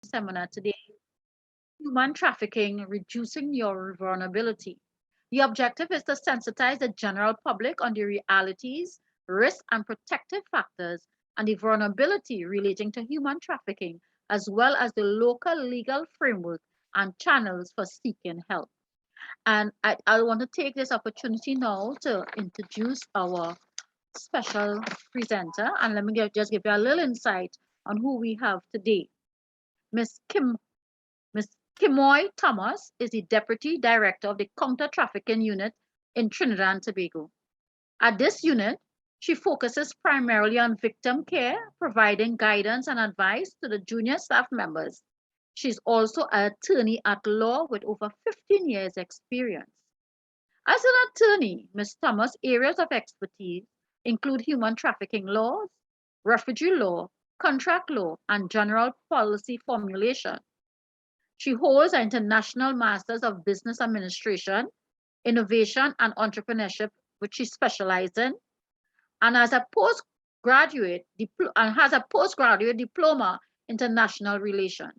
seminar today, Human Trafficking, Reducing Your Vulnerability. The objective is to sensitize the general public on the realities, risks, and protective factors and the vulnerability relating to human trafficking, as well as the local legal framework and channels for seeking help. And I want to take this opportunity now to introduce our special presenter. And let me just give you a little insight on who we have today. Miss Miss Kimoy Thomas is the Deputy Director of the Counter Trafficking Unit in Trinidad and Tobago. At this unit, she focuses primarily on victim care, providing guidance and advice to the junior staff members. She's also an attorney at law with over 15 years experience. As an attorney, Ms. Thomas' areas of expertise include human trafficking laws, refugee law, contract law, and general policy formulation. She holds an International Masters of Business Administration, Innovation, and Entrepreneurship, which she specializes in, and has a postgraduate diploma in international relations.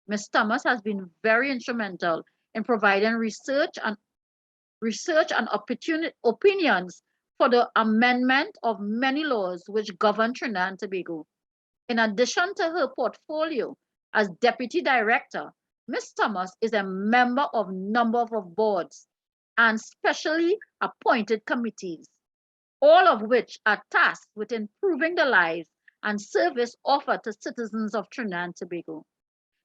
Ms. Thomas has been very instrumental in providing research and opinions for the amendment of many laws which govern Trinidad and Tobago. In addition to her portfolio as Deputy Director, Ms. Thomas is a member of a number of boards and specially appointed committees, all of which are tasked with improving the lives and service offered to citizens of Trinidad and Tobago.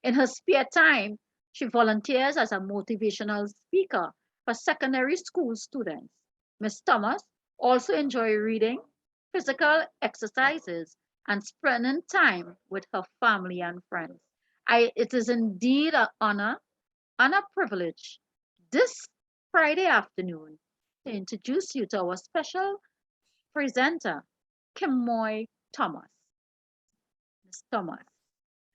In her spare time, she volunteers as a motivational speaker for secondary school students. Ms. Thomas also enjoys reading, physical exercises, and spending time with her family and friends. It is indeed an honor and a privilege this Friday afternoon to introduce you to our special presenter, Kimoy Thomas. Ms. Thomas.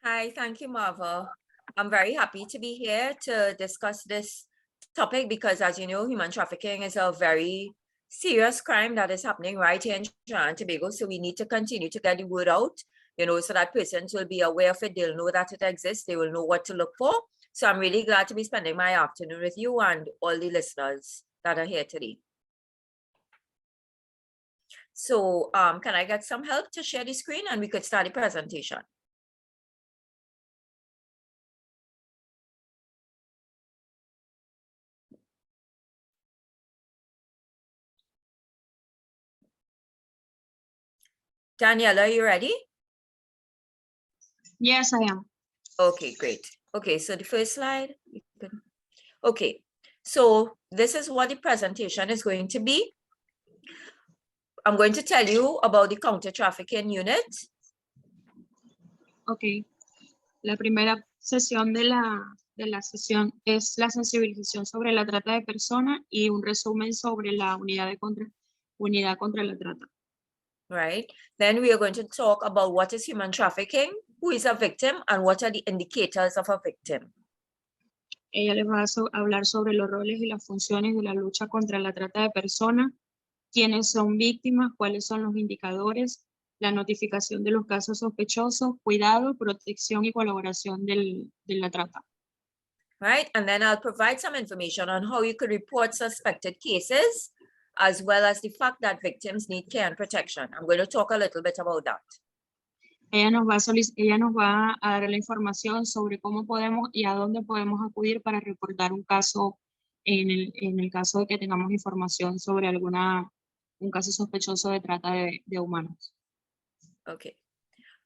Hi, thank you, Marva. I'm very happy to be here to discuss this topic because, as you know, human trafficking is a very serious crime that is happening right here in Trinidad and Tobago. So we need to continue to get the word out, so that persons will be aware of it. They'll know that it exists. They will know what to look for. So I'm really glad to be spending my afternoon with you and all the listeners that are here today. So can I get some help to share the screen and we could start the presentation? Daniela, are you ready? Yes, I am. Okay, great. Okay, so the first slide. Okay, so this is what the presentation is going to be. I'm going to tell you about the Counter Trafficking Unit. Ok. La primera sesión de la sesión es la sensibilización sobre la trata de personas y un resumen sobre la unidad contra la trata. Right. Then we are going to talk about what is human trafficking, who is a victim, and what are the indicators of a victim. Ella les va a hablar sobre los roles y las funciones de la lucha contra la trata de personas, quiénes son víctimas, cuáles son los indicadores, la notificación de los casos sospechosos, cuidado, protección y colaboración de la trata. Right, and then I'll provide some information on how you could report suspected cases, as well as the fact that victims need care and protection. I'm going to talk a little bit about that. Ella nos va a dar la información sobre cómo podemos y a dónde podemos acudir para reportar un caso en el caso de que tengamos información sobre un caso sospechoso de trata de humanos. Okay,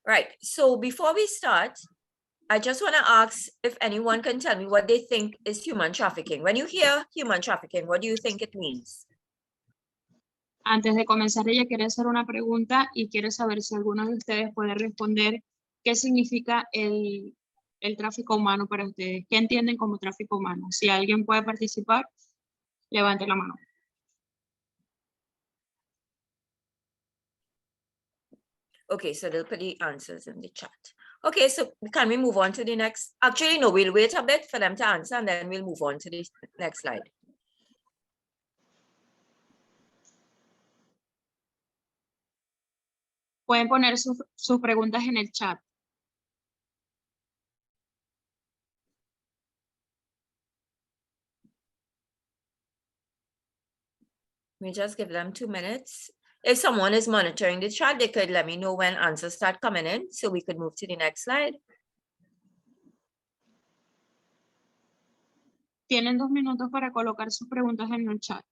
right. So before we start, I just want to ask if anyone can tell me what they think is human trafficking. When you hear human trafficking, what do you think it means? Antes de comenzar, ella quiere hacer una pregunta y quiere saber si alguno de ustedes puede responder qué significa el tráfico humano para ustedes. ¿Qué entienden como tráfico humano? Si alguien puede participar, levante la mano. Okay, so they'll put the answers in the chat. Okay, so can we move on to the next? Actually, no, we'll wait a bit for them to answer and then we'll move on to the next slide. Pueden poner sus preguntas en el chat. We just give them 2 minutes. If someone is monitoring the chat, they could let me know when answers start coming in so we could move to the next slide. Tienen 2 minutos para colocar sus preguntas en el chat.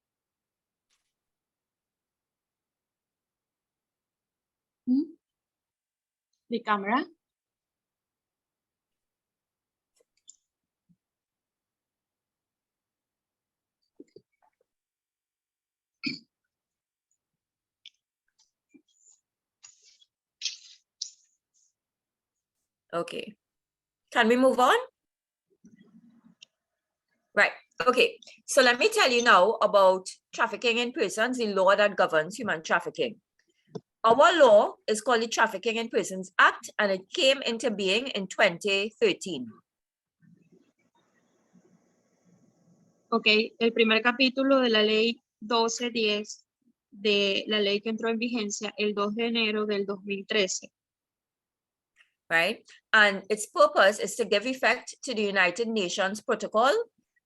The camera. Okay. Can we move on? Right. Okay. So let me tell you now about trafficking in persons, the law that governs human trafficking. Our law is called the Trafficking in Persons Act, and it came into being in 2013. Ok, el primer capítulo de la ley 1210, de la ley que entró en vigencia el 2 de enero del 2013. Right? And its purpose is to give effect to the United Nations Protocol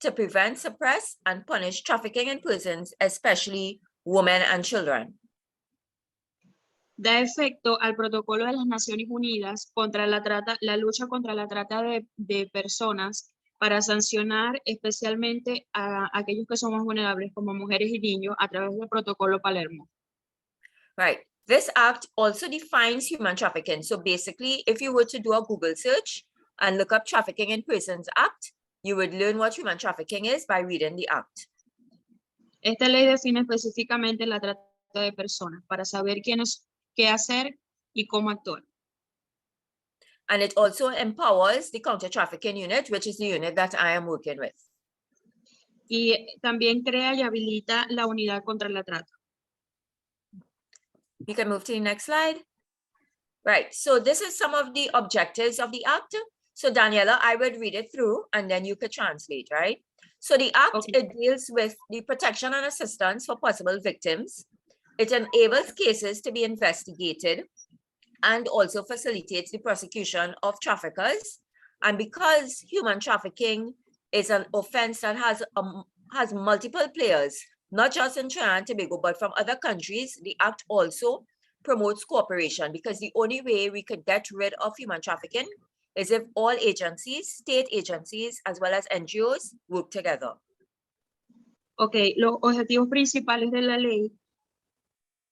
to prevent, suppress, and punish trafficking in persons, especially women and children. Da efecto al protocolo de las Naciones Unidas contra la trata, la lucha contra la trata de personas, para sancionar especialmente a aquellos que son más vulnerables como mujeres y niños a través del protocolo Palermo. Right. This act also defines human trafficking. So basically, if you were to do a Google search and look up Trafficking in Persons Act, you would learn what human trafficking is by reading the act. Esta ley define específicamente la trata de personas para saber qué hacer y cómo actuar. And it also empowers the Counter Trafficking Unit, which is the unit that I am working with. Y también crea y habilita la unidad contra la trata. You can move to the next slide. Right, so this is some of the objectives of the act. So Daniela, I would read it through and then you could translate, right? So the act, Okay. it deals with the protection and assistance for possible victims. It enables cases to be investigated and also facilitates the prosecution of traffickers. And because human trafficking is an offense that has multiple players, not just in Trinidad and Tobago, but from other countries, the act also promotes cooperation, because the only way we could get rid of human trafficking is if all agencies, state agencies, as well as NGOs work together. Ok, los objetivos principales de la ley,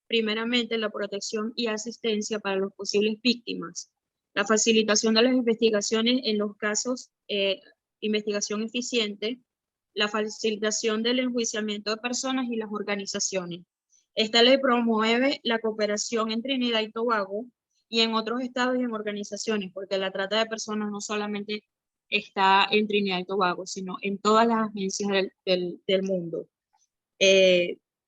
primeramente la protección y asistencia para las posibles víctimas, la facilitación de las investigaciones en los casos, investigación eficiente, la facilitación del enjuiciamiento de personas y las organizaciones. Esta ley promueve la cooperación en Trinidad y Tobago y en otros estados y en organizaciones, porque la trata de personas no solamente está en Trinidad y Tobago, sino en todas las agencias del mundo.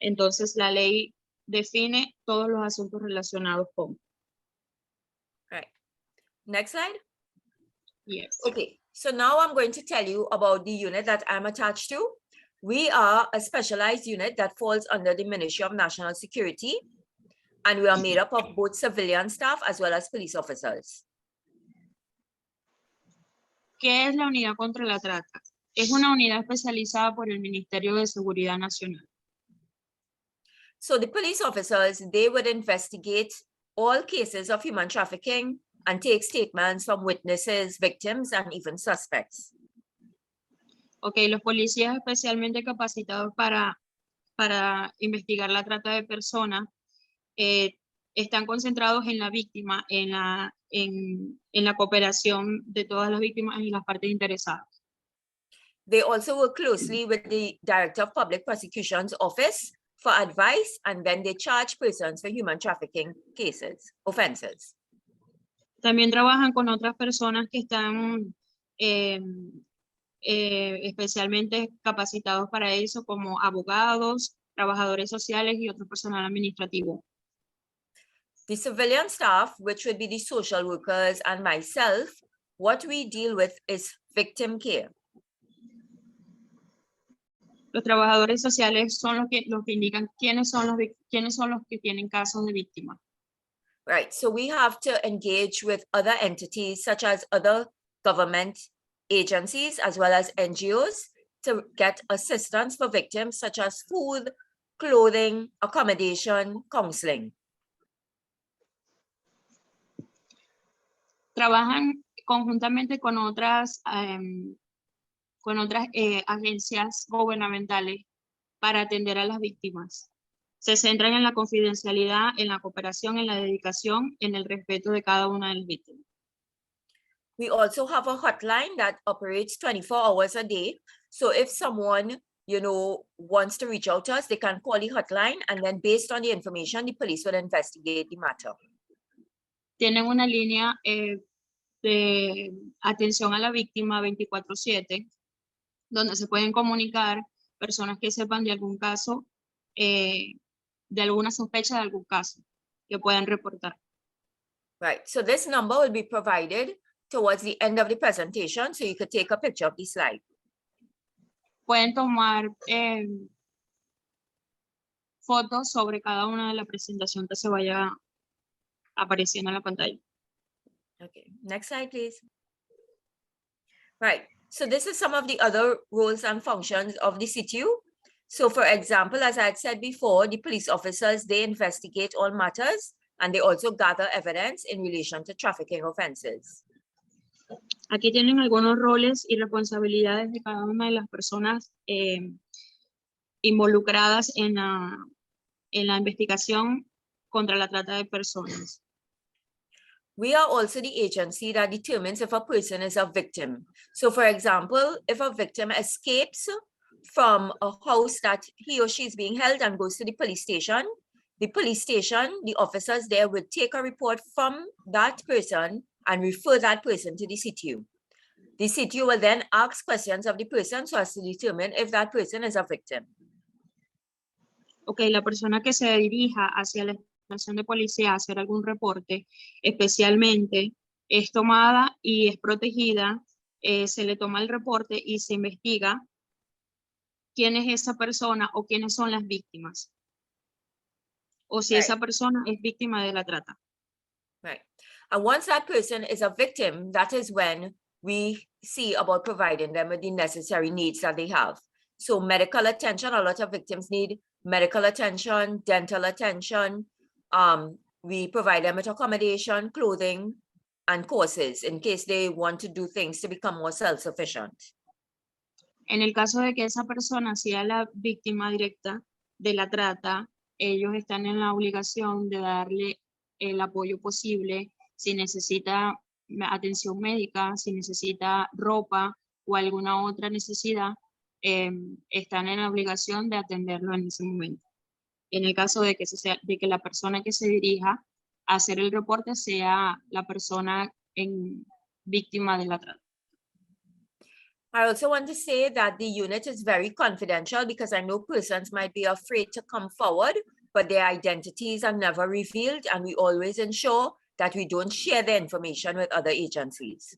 Entonces, la ley define todos los asuntos relacionados con. Right. Next slide. Yes. Okay, so now I'm going to tell you about the unit that I'm attached to. We are a specialized unit that falls under the Ministry of National Security, and we are made up of both civilian staff as well as police officers. ¿Qué es la Unidad contra la Trata? Es una unidad especializada por el Ministerio de Seguridad Nacional. So the police officers, they would investigate all cases of human trafficking and take statements from witnesses, victims, and even suspects. Ok, los policías especialmente capacitados para investigar la trata de personas están concentrados en la víctima, en la cooperación de todas las víctimas y las partes interesadas. They also work closely with the Director of Public Prosecution's Office for advice, and then they charge persons for human trafficking cases, offenses. También trabajan con otras personas que están especialmente capacitados para eso, como abogados, trabajadores sociales y otro personal administrativo. The civilian staff, which would be the social workers and myself, what we deal with is victim care. Los trabajadores sociales son los que indican quiénes son los que tienen casos de víctimas. Right, so we have to engage with other entities such as other government agencies as well as NGOs to get assistance for victims such as food, clothing, accommodation, counseling. Trabajan conjuntamente con otras agencias gubernamentales para atender a las víctimas. Se centran en la confidencialidad, en la cooperación, en la dedicación, en el respeto de cada una de las víctimas. We also have a hotline that operates 24 hours a day. So if someone, wants to reach out to us, they can call the hotline, and then based on the information, the police will investigate the matter. Tienen una línea de atención a la víctima 24/7, donde se pueden comunicar personas que sepan de algún caso, de alguna sospecha de algún caso que puedan reportar. Right, so this number will be provided towards the end of the presentation, so you could take a picture of the slide. Pueden tomar fotos sobre cada una de la presentación que se vaya apareciendo en la pantalla. Okay, next slide, please. Right, so this is some of the other roles and functions of the CTU. So for example, as I had said before, the police officers, they investigate all matters and they also gather evidence in relation to trafficking offenses. Aquí tienen algunos roles y responsabilidades de cada una de las personas involucradas en la investigación contra la trata de personas. We are also the agency that determines if a person is a victim. So for example, if a victim escapes from a house that he or she is being held and goes to the police station, the officers there will take a report from that person and refer that person to the CTU. The CTU will then ask questions of the person so as to determine if that person is a victim. Ok, la persona que se dirija hacia la estación de policía a hacer algún reporte, especialmente es tomada y es protegida, se le toma el reporte y se investiga quién es esa persona o quiénes son las víctimas. O si esa persona es víctima de la trata. Right. And once that person is a victim, that is when we see about providing them with the necessary needs that they have. So medical attention, a lot of victims need medical attention, dental attention. We provide them with accommodation, clothing, and courses in case they want to do things to become more self-sufficient. En el caso de que esa persona sea la víctima directa de la trata, ellos están en la obligación de darle el apoyo posible si necesita atención médica, si necesita ropa o alguna otra necesidad, están en la obligación de atenderlo en ese momento. En el caso de que la persona que se dirija a hacer el reporte sea la persona víctima de la trata. I also want to say that the unit is very confidential because I know persons might be afraid to come forward, but their identities are never revealed, and we always ensure that we don't share the information with other agencies.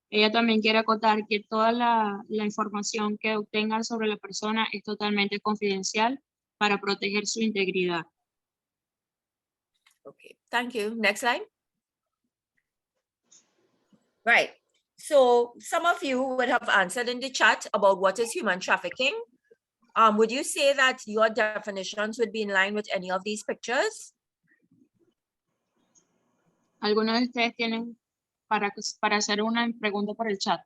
Ella también quiere acotar que toda la información que obtengan sobre la persona es totalmente confidencial para proteger su integridad. Okay, thank you. Next slide. Right. So some of you would have answered in the chat about what is human trafficking. Would you say that your definitions would be in line with any of these pictures? ¿Algunos de ustedes tienen para hacer una pregunta por el chat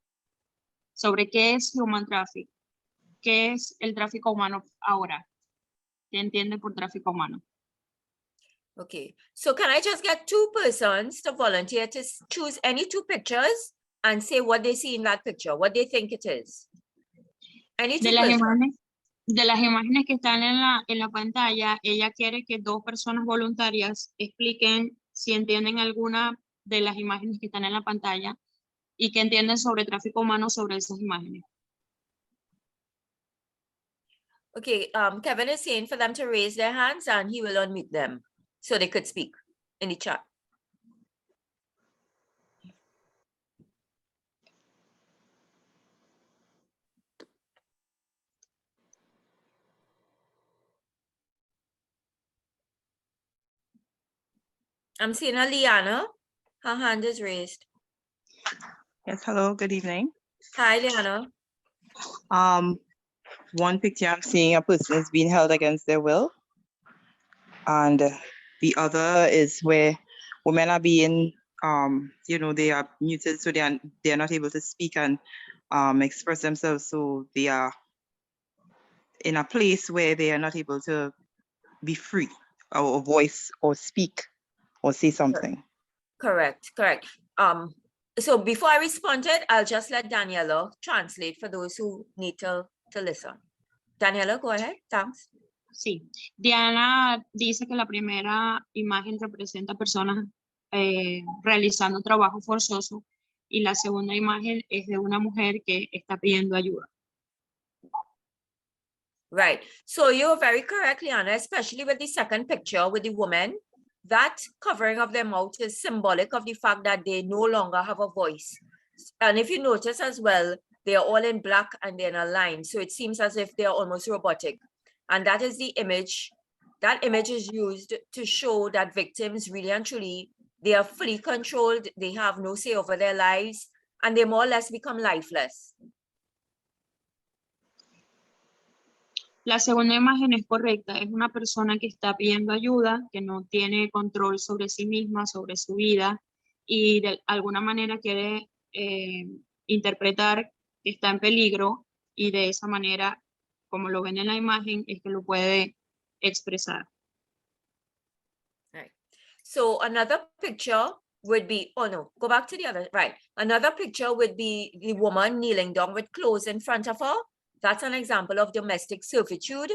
sobre qué es human trafficking? ¿Qué es el tráfico humano ahora? ¿Qué entiende por tráfico humano? Okay, so can I just get two persons to volunteer to choose any two pictures and say what they see in that picture, what they think it is? Any two persons. De las imágenes que están en la pantalla, ella quiere que dos personas voluntarias expliquen si entienden alguna de las imágenes que están en la pantalla y que entienden sobre tráfico humano sobre esas imágenes. Okay, Kevin is saying for them to raise their hands and he will unmute them so they could speak in the chat. I'm seeing a Liana. Her hand is raised. Yes, hello, good evening. Hi, Liana. one picture I'm seeing a person is being held against their will. And the other is where women are being, they are muted, so they are not able to speak and express themselves. So they are in a place where they are not able to be free or voice or speak or say something. Correct. So before I responded, I'll just let Daniela translate for those who need to listen. Daniela, go ahead. Thanks. Sí, Diana dice que la primera imagen representa personas realizando trabajo forzoso y la segunda imagen es de una mujer que está pidiendo ayuda. Right. So you're very correct, Liana, especially with the second picture with the woman. That covering of their mouth is symbolic of the fact that they no longer have a voice. And if you notice as well, they are all in black and they're in a line. So it seems as if they're almost robotic. And that is the image. That image is used to show that victims really and truly, they are fully controlled. They have no say over their lives and they more or less become lifeless. La segunda imagen es correcta, es una persona que está pidiendo ayuda, que no tiene control sobre sí misma, sobre su vida, y de alguna manera quiere interpretar que está en peligro, y de esa manera, como lo ven en la imagen, es que lo puede expresar. Right. So another picture would be, oh no, go back to the other, right. Another picture would be the woman kneeling down with clothes in front of her. That's an example of domestic servitude,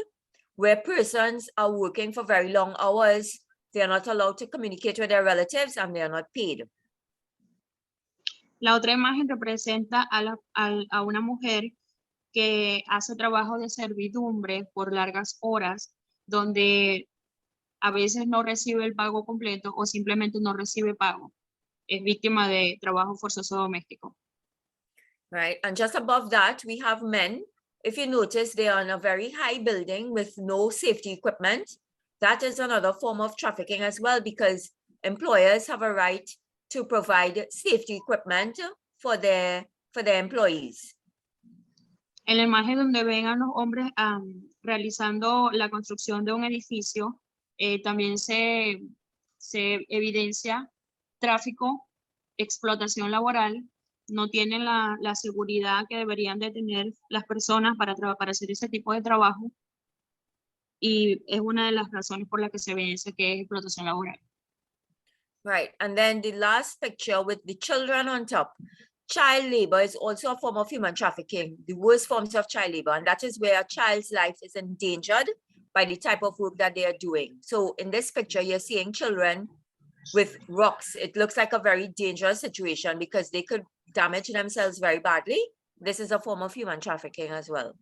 where persons are working for very long hours. They are not allowed to communicate with their relatives and they are not paid. La otra imagen representa a una mujer que hace trabajo de servidumbre por largas horas, donde a veces no recibe el pago completo o simplemente no recibe pago. Es víctima de trabajo forzoso doméstico. Right, and just above that, we have men. If you notice, they are in a very high building with no safety equipment. That is another form of trafficking as well, because employers have a right to provide safety equipment for their employees. En la imagen donde ven a los hombres realizando la construcción de un edificio, también se evidencia tráfico, explotación laboral. No tienen la seguridad que deberían de tener las personas para hacer ese tipo de trabajo. Y es una de las razones por las que se evidencia que es explotación laboral. Right, and then the last picture with the children on top. Child labor is also a form of human trafficking, the worst forms of child labor, and that is where a child's life is endangered by the type of work that they are doing. So in this picture, you're seeing children with rocks. It looks like a very dangerous situation because they could damage themselves very badly. This is a form of human trafficking as well.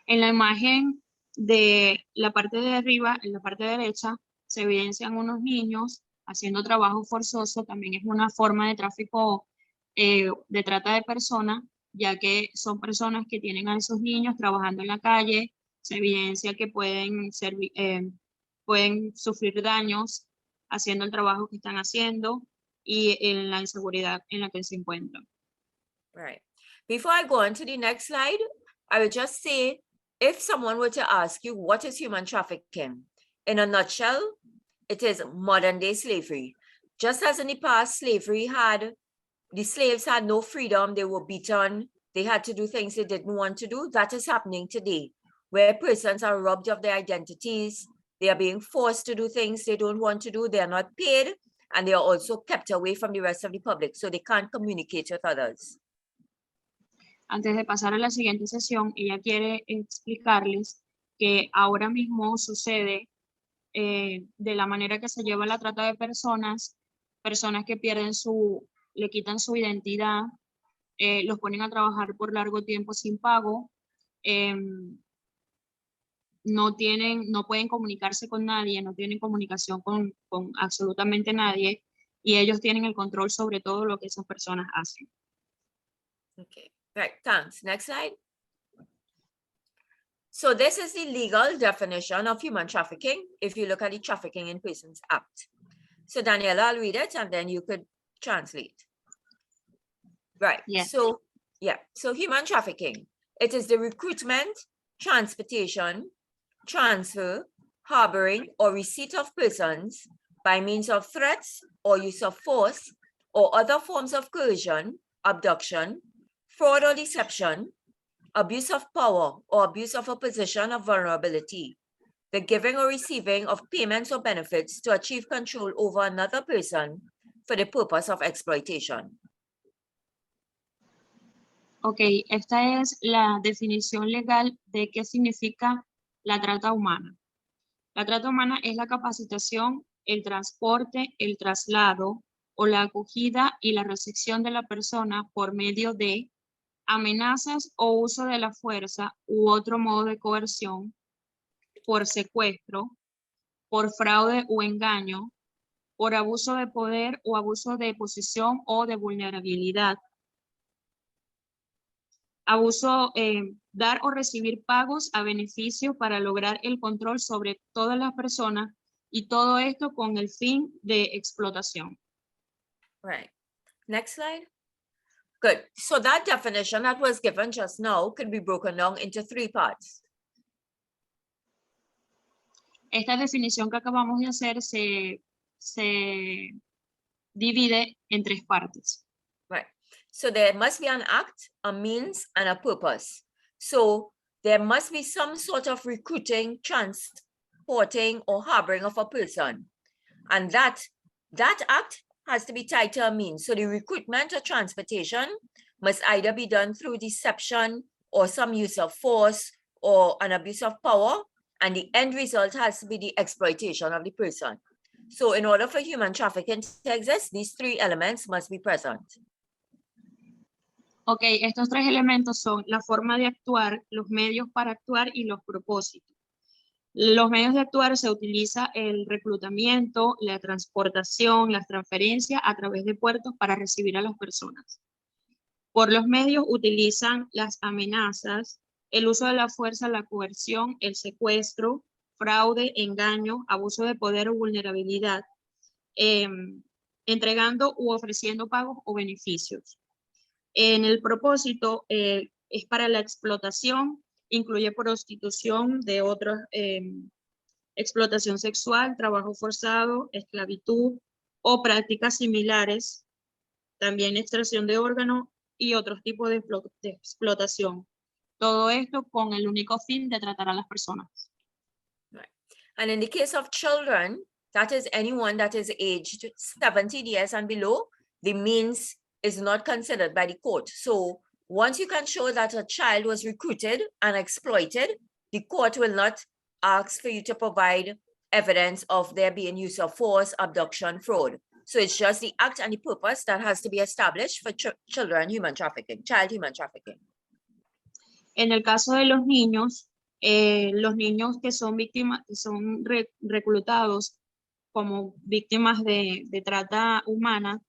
En la imagen de la parte de arriba, en la parte derecha, se evidencian unos niños haciendo trabajo forzoso. También es una forma de tráfico, de trata de personas, ya que son personas que tienen a esos niños trabajando en la calle. Se evidencia que pueden sufrir daños haciendo el trabajo que están haciendo y en la inseguridad en la que se encuentran. Right. Before I go on to the next slide, I would just say, if someone were to ask you, what is human trafficking? In a nutshell, it is modern day slavery. Just as in the past, the slaves had no freedom, they were beaten, they had to do things they didn't want to do. That is happening today, where persons are robbed of their identities, they are being forced to do things they don't want to do, they are not paid, and they are also kept away from the rest of the public, so they can't communicate with others. Antes de pasar a la siguiente sesión, ella quiere explicarles que ahora mismo sucede de la manera que se lleva la trata de personas que pierden le quitan su identidad, los ponen a trabajar por largo tiempo sin pago, no pueden comunicarse con nadie, no tienen comunicación con absolutamente nadie, y ellos tienen el control sobre todo lo que esas personas hacen. Okay, right, thanks. Next slide. So this is the legal definition of human trafficking if you look at the Trafficking in Persons Act. So Daniela, I'll read it and then you could translate. Right, Yes. so yeah, so human trafficking, it is the recruitment, transportation, transfer, harboring, or receipt of persons by means of threats or use of force or other forms of coercion, abduction, fraud or deception, abuse of power or abuse of a position of vulnerability, the giving or receiving of payments or benefits to achieve control over another person for the purpose of exploitation. Ok, esta es la definición legal de qué significa la trata humana. La trata humana es la capacitación, el transporte, el traslado o la acogida y la recepción de la persona por medio de amenazas o uso de la fuerza u otro modo de coerción, por secuestro, por fraude o engaño, por abuso de poder o abuso de posición o de vulnerabilidad, abuso, dar o recibir pagos a beneficio para lograr el control sobre todas las personas y todo esto con el fin de explotación. Right. Next slide. Good. So that definition that was given just now could be broken down into 3 parts. Esta definición que acabamos de hacer se divide en 3 partes. Right. So there must be an act, a means, and a purpose. So there must be some sort of recruiting, transporting, or harboring of a person. And that act has to be tied to a means. So the recruitment or transportation must either be done through deception or some use of force or an abuse of power. And the end result has to be the exploitation of the person. So in order for human trafficking to exist, these 3 elements must be present. Ok, estos 3 elementos son la forma de actuar, los medios para actuar y los propósitos. Los medios de actuar se utiliza el reclutamiento, la transportación, las transferencias a través de puertos para recibir a las personas. Por los medios utilizan las amenazas, el uso de la fuerza, la coerción, el secuestro, fraude, engaño, abuso de poder o vulnerabilidad, entregando u ofreciendo pagos o beneficios. En el propósito es para la explotación, incluye prostitución de otros, explotación sexual, trabajo forzado, esclavitud o prácticas similares, también extracción de órganos y otros tipos de explotación. Todo esto con el único fin de tratar a las personas. Right. And in the case of children, that is anyone that is aged 17 years and below, the means is not considered by the court. So once you can show that a child was recruited and exploited, the court will not ask for you to provide evidence of there being use of force, abduction, fraud. So it's just the act and the purpose that has to be established for children human trafficking, child human trafficking. En el caso de los niños que son víctimas, que son reclutados como víctimas de trata humana,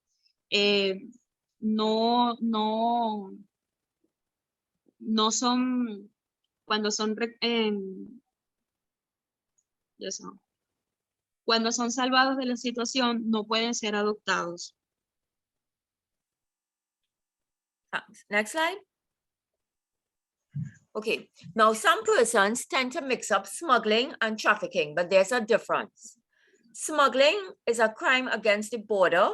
no son, cuando son salvados de la situación, no pueden ser adoptados. Thanks. Next slide. Okay, now some persons tend to mix up smuggling and trafficking, but there's a difference. Smuggling is a crime against the border,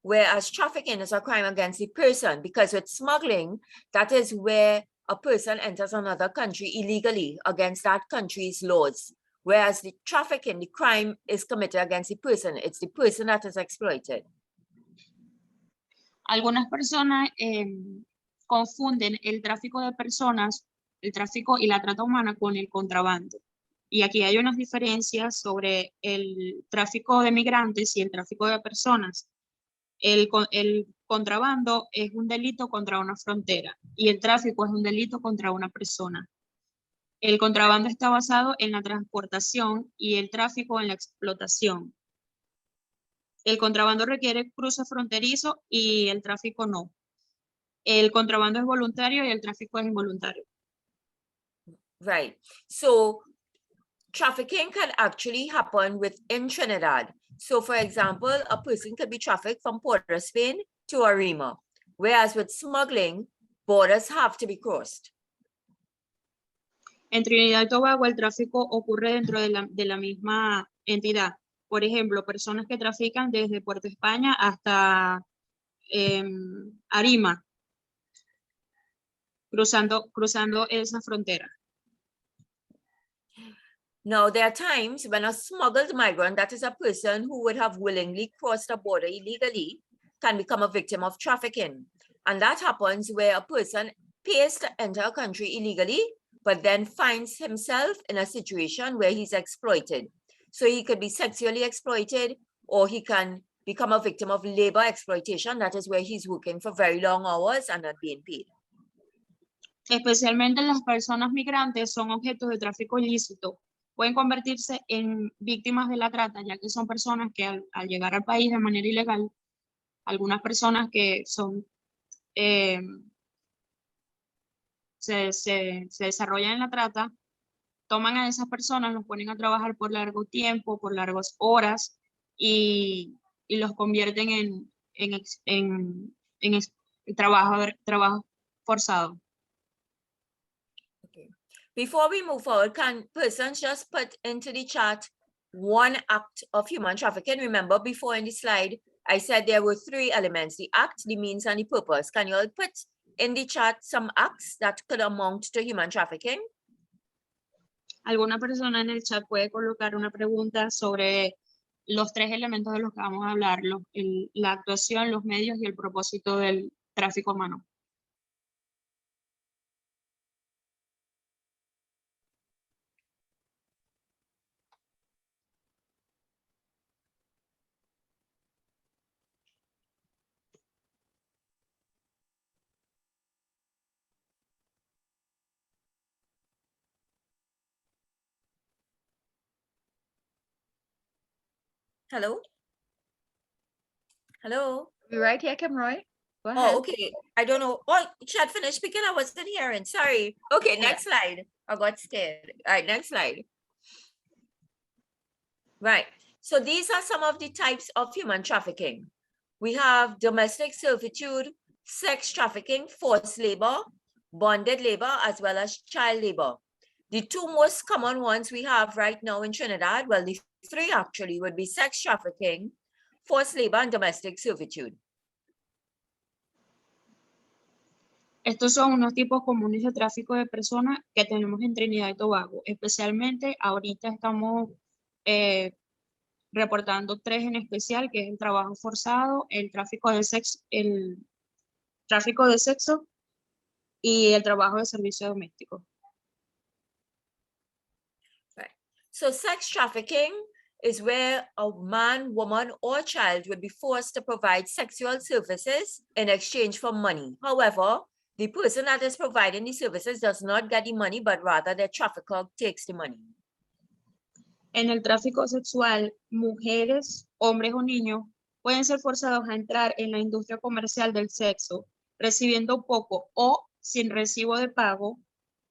whereas trafficking is a crime against the person, because with smuggling, that is where a person enters another country illegally against that country's laws. Whereas the trafficking, the crime is committed against the person. It's the person that is exploited. Algunas personas confunden el tráfico de personas, el tráfico y la trata humana con el contrabando. Y aquí hay unas diferencias sobre el tráfico de migrantes y el tráfico de personas. El contrabando es un delito contra una frontera y el tráfico es un delito contra una persona. El contrabando está basado en la transportación y el tráfico en la explotación. El contrabando requiere cruce fronterizo y el tráfico no. El contrabando es voluntario y el tráfico es involuntario. Right. So trafficking can actually happen within Trinidad. So for example, a person could be trafficked from Port of Spain to Arima, whereas with smuggling, borders have to be crossed. En Trinidad y Tobago el tráfico ocurre dentro de la misma entidad. Por ejemplo, personas que trafican desde Puerto España hasta Arima, cruzando esa frontera. Now, there are times when a smuggled migrant, that is a person who would have willingly crossed the border illegally, can become a victim of trafficking. And that happens where a person pays to enter a country illegally, but then finds himself in a situation where he's exploited. So he could be sexually exploited, or he can become a victim of labor exploitation. That is where he's working for very long hours and not being paid. Especialmente las personas migrantes son objetos de tráfico ilícito. Pueden convertirse en víctimas de la trata, ya que son personas que al llegar al país de manera ilegal, algunas personas que son se desarrollan en la trata, toman a esas personas, los ponen a trabajar por largo tiempo, por largas horas, y los convierten en trabajo forzado. Before we move forward, can persons just put into the chat one act of human trafficking? Remember, before in the slide, I said there were 3 elements: the act, the means, and the purpose. Can you all put in the chat some acts that could amount to human trafficking? Alguna persona en el chat puede colocar una pregunta sobre los 3 elementos de los que vamos a hablar, la actuación, los medios y el propósito del tráfico humano. Hello? Hello? We're right here, Kimoy. Go ahead. Oh, okay. I don't know. Oh, chat finished speaking. I wasn't hearing. Sorry. Okay, next slide. I got scared. All right, next slide. Right. So these are some of the types of human trafficking. We have domestic servitude, sex trafficking, forced labor, bonded labor, as well as child labor. The 2 most common ones we have right now in Trinidad, well, the 3 actually would be sex trafficking, forced labor, and domestic servitude. Estos son unos tipos comunes de tráfico de personas que tenemos en Trinidad y Tobago. Especialmente ahorita estamos reportando 3 en especial, que es el trabajo forzado, el tráfico de sexo y el trabajo de servicio doméstico. Right. So sex trafficking is where a man, woman, or child would be forced to provide sexual services in exchange for money. However, the person that is providing the services does not get the money, but rather the trafficker takes the money. En el tráfico sexual, mujeres, hombres o niños pueden ser forzados a entrar en la industria comercial del sexo, recibiendo poco o sin recibo de pago,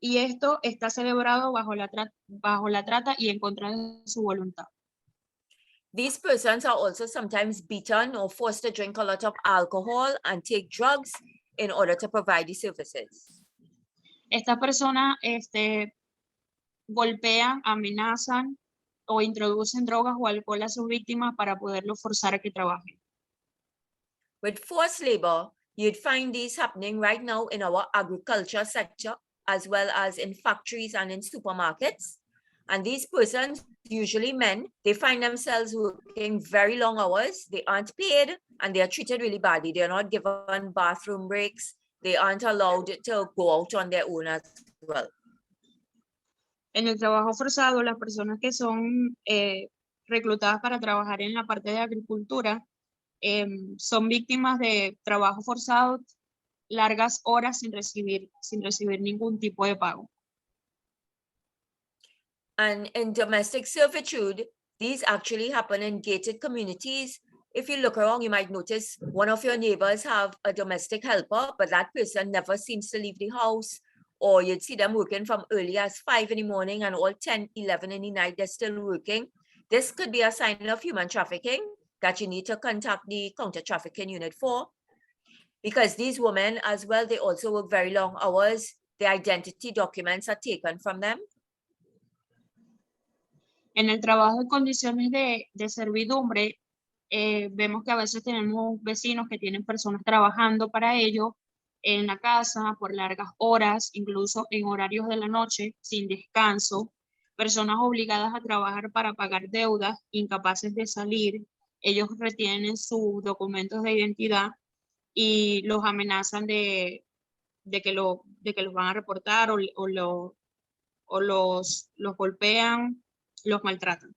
y esto está celebrado bajo la trata y en contra de su voluntad. These persons are also sometimes beaten or forced to drink a lot of alcohol and take drugs in order to provide the services. Estas personas golpean, amenazan o introducen drogas o alcohol a sus víctimas para poderlos forzar a que trabajen. With forced labor, you'd find these happening right now in our agriculture sector, as well as in factories and in supermarkets. And these persons, usually men, they find themselves working very long hours. They aren't paid and they are treated really badly. They are not given bathroom breaks. They aren't allowed to go out on their own as well. En el trabajo forzado, las personas que son reclutadas para trabajar en la parte de agricultura son víctimas de trabajo forzado, largas horas sin recibir ningún tipo de pago. And in domestic servitude, these actually happen in gated communities. If you look around, you might notice one of your neighbors have a domestic helper, but that person never seems to leave the house. Or you'd see them working from early as 5 in the morning and all 10, 11 in the night, they're still working. This could be a sign of human trafficking that you need to contact the Counter Trafficking Unit for. Because these women as well, they also work very long hours. the identity documents are taken from them? En el trabajo en condiciones de servidumbre, vemos que a veces tenemos vecinos que tienen personas trabajando para ellos en la casa por largas horas, incluso en horarios de la noche, sin descanso, personas obligadas a trabajar para pagar deudas, incapaces de salir, ellos retienen sus documentos de identidad y los amenazan de que los van a reportar o los golpean, los maltratan.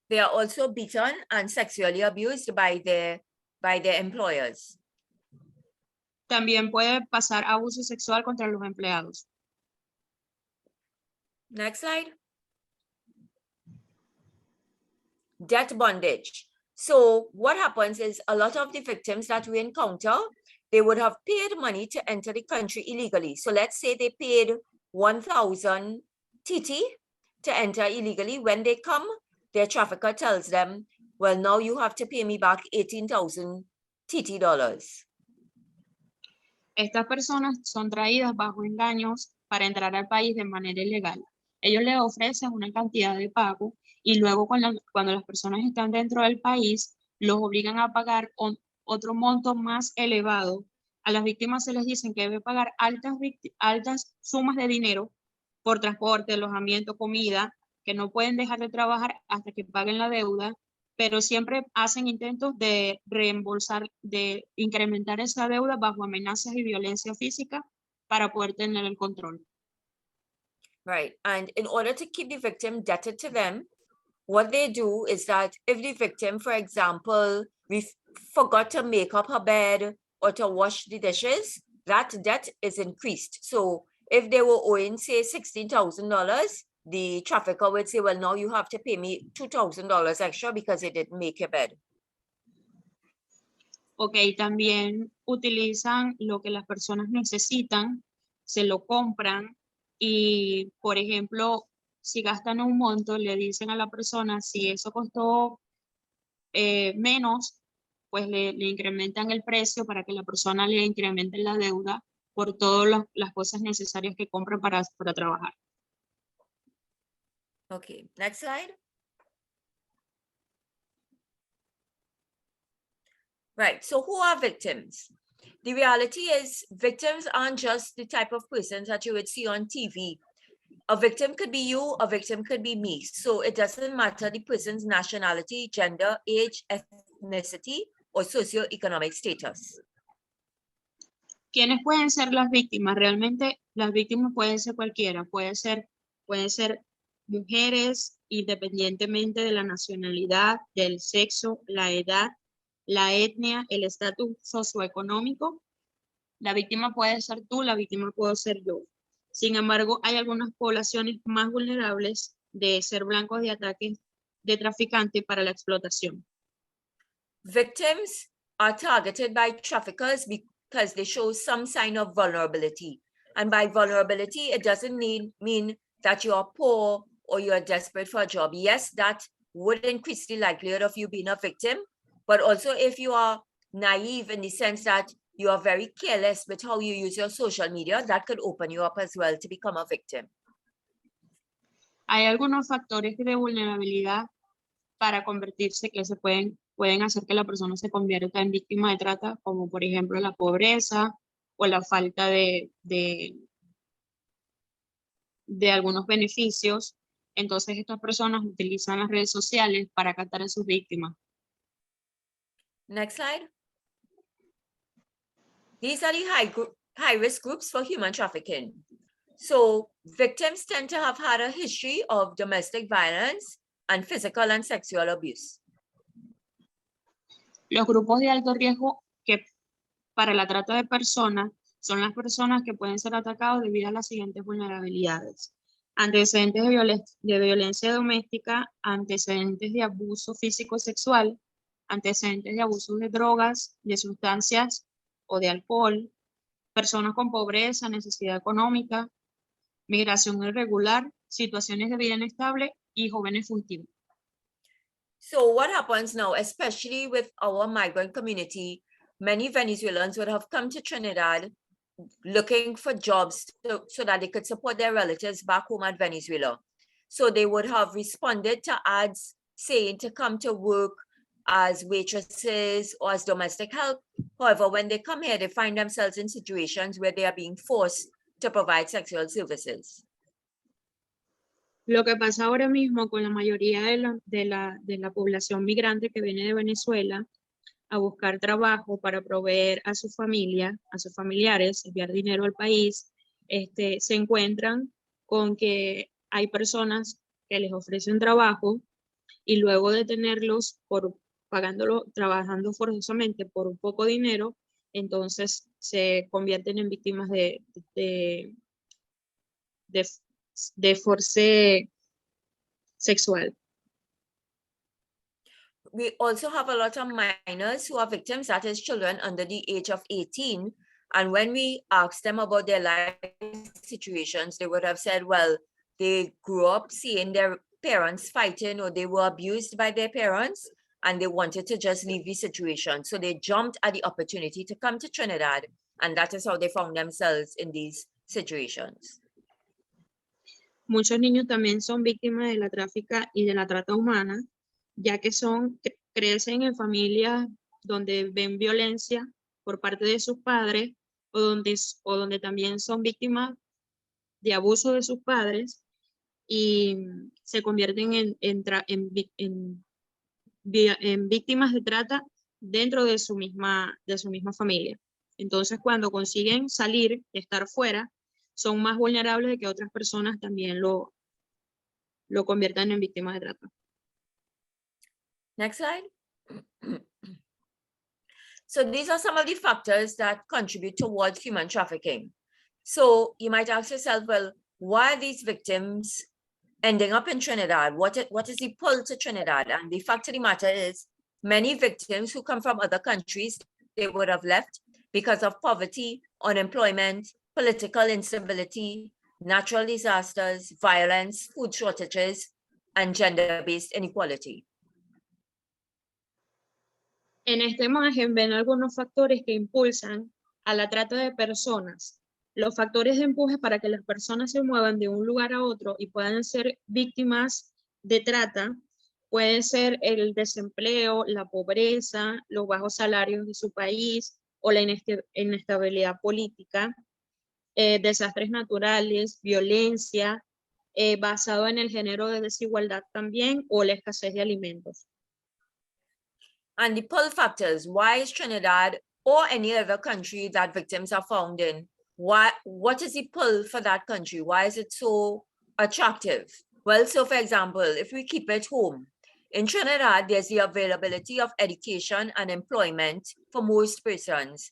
They are also beaten and sexually abused by their employers. También puede pasar abuso sexual contra los empleados. Next slide. Debt bondage. So what happens is a lot of the victims that we encounter, they would have paid money to enter the country illegally. So let's say they paid 1,000 TT to enter illegally. When they come, their trafficker tells them, well, now you have to pay me back 18,000 TT dollars. Estas personas son traídas bajo engaños para entrar al país de manera ilegal. Ellos les ofrecen una cantidad de pago y luego cuando las personas están dentro del país, los obligan a pagar otro monto más elevado. A las víctimas se les dicen que deben pagar altas sumas de dinero por transporte, alojamiento, comida, que no pueden dejar de trabajar hasta que paguen la deuda, pero siempre hacen intentos de reembolsar, de incrementar esa deuda bajo amenazas y violencia física para poder tener el control. Right, and in order to keep the victim indebted to them, what they do is that if the victim, for example, forgot to make up her bed or to wash the dishes, that debt is increased. So if they were owing, say, $16,000, the trafficker would say, well, now you have to pay me $2,000 extra because it didn't make your bed. Ok, también utilizan lo que las personas necesitan, se lo compran y, por ejemplo, si gastan un monto, le dicen a la persona, si eso costó menos, pues le incrementan el precio para que la persona le incremente la deuda por todas las cosas necesarias que compra para trabajar. Okay, next slide. Right, so who are victims? The reality is victims aren't just the type of persons that you would see on TV. A victim could be you, a victim could be me. So it doesn't matter the person's nationality, gender, age, ethnicity, or socioeconomic status. ¿Quiénes pueden ser las víctimas? Realmente las víctimas pueden ser cualquiera, pueden ser mujeres independientemente de la nacionalidad, del sexo, la edad, la etnia, el estatus socioeconómico. La víctima puede ser tú, la víctima puedo ser yo. Sin embargo, hay algunas poblaciones más vulnerables de ser blancos de ataques de traficantes para la explotación. Victims are targeted by traffickers because they show some sign of vulnerability. And by vulnerability, it doesn't mean that you are poor or you are desperate for a job. Yes, that would increase the likelihood of you being a victim, but also if you are naive in the sense that you are very careless with how you use your social media, that could open you up as well to become a victim. Hay algunos factores de vulnerabilidad para convertirse que se pueden hacer que la persona se convierta en víctima de trata, como por ejemplo la pobreza o la falta de algunos beneficios. Entonces estas personas utilizan las redes sociales para captar a sus víctimas. Next slide. These are the high-risk groups for human trafficking. So victims tend to have had a history of domestic violence and physical and sexual abuse. Los grupos de alto riesgo que para la trata de personas son las personas que pueden ser atacados debido a las siguientes vulnerabilidades: antecedentes de violencia doméstica, antecedentes de abuso físico sexual, antecedentes de abuso de drogas, de sustancias o de alcohol, personas con pobreza, necesidad económica, migración irregular, situaciones de vida inestable y jóvenes fugitivos. So what happens now, especially with our migrant community, many Venezuelans would have come to Trinidad looking for jobs so that they could support their relatives back home at Venezuela. So they would have responded to ads saying to come to work as waitresses or as domestic help. However, when they come here, they find themselves in situations where they are being forced to provide sexual services. Lo que pasa ahora mismo con la mayoría de la población migrante que viene de Venezuela a buscar trabajo para proveer a su familia, a sus familiares, enviar dinero al país, se encuentran con que hay personas que les ofrecen trabajo y luego de tenerlos trabajando forzosamente por un poco dinero, entonces se convierten en víctimas de force sexual. We also have a lot of minors who are victims, that is children under the age of 18. And when we asked them about their life situations, they would have said, well, they grew up seeing their parents fighting or they were abused by their parents and they wanted to just leave the situation. So they jumped at the opportunity to come to Trinidad, and that is how they found themselves in these situations. Muchos niños también son víctimas de la tráfica y de la trata humana, ya que crecen en familias donde ven violencia por parte de sus padres o donde también son víctimas de abuso de sus padres y se convierten en víctimas de trata dentro de su misma familia. Entonces, cuando consiguen salir, estar fuera, son más vulnerables de que otras personas también lo conviertan en víctimas de trata. Next slide. So these are some of the factors that contribute towards human trafficking. So you might ask yourself, well, why are these victims ending up in Trinidad? What is the pull to Trinidad? And the fact of the matter is, many victims who come from other countries, they would have left because of poverty, unemployment, political instability, natural disasters, violence, food shortages, and gender-based inequality. En esta imagen ven algunos factores que impulsan a la trata de personas. Los factores de empuje para que las personas se muevan de un lugar a otro y puedan ser víctimas de trata pueden ser el desempleo, la pobreza, los bajos salarios de su país o la inestabilidad política, desastres naturales, violencia, basado en el género de desigualdad también o la escasez de alimentos. And the pull factors, why is Trinidad or any other country that victims are found in, what is the pull for that country? Why is it so attractive? Well, so for example, if we keep it home, in Trinidad, there's the availability of education and employment for most persons.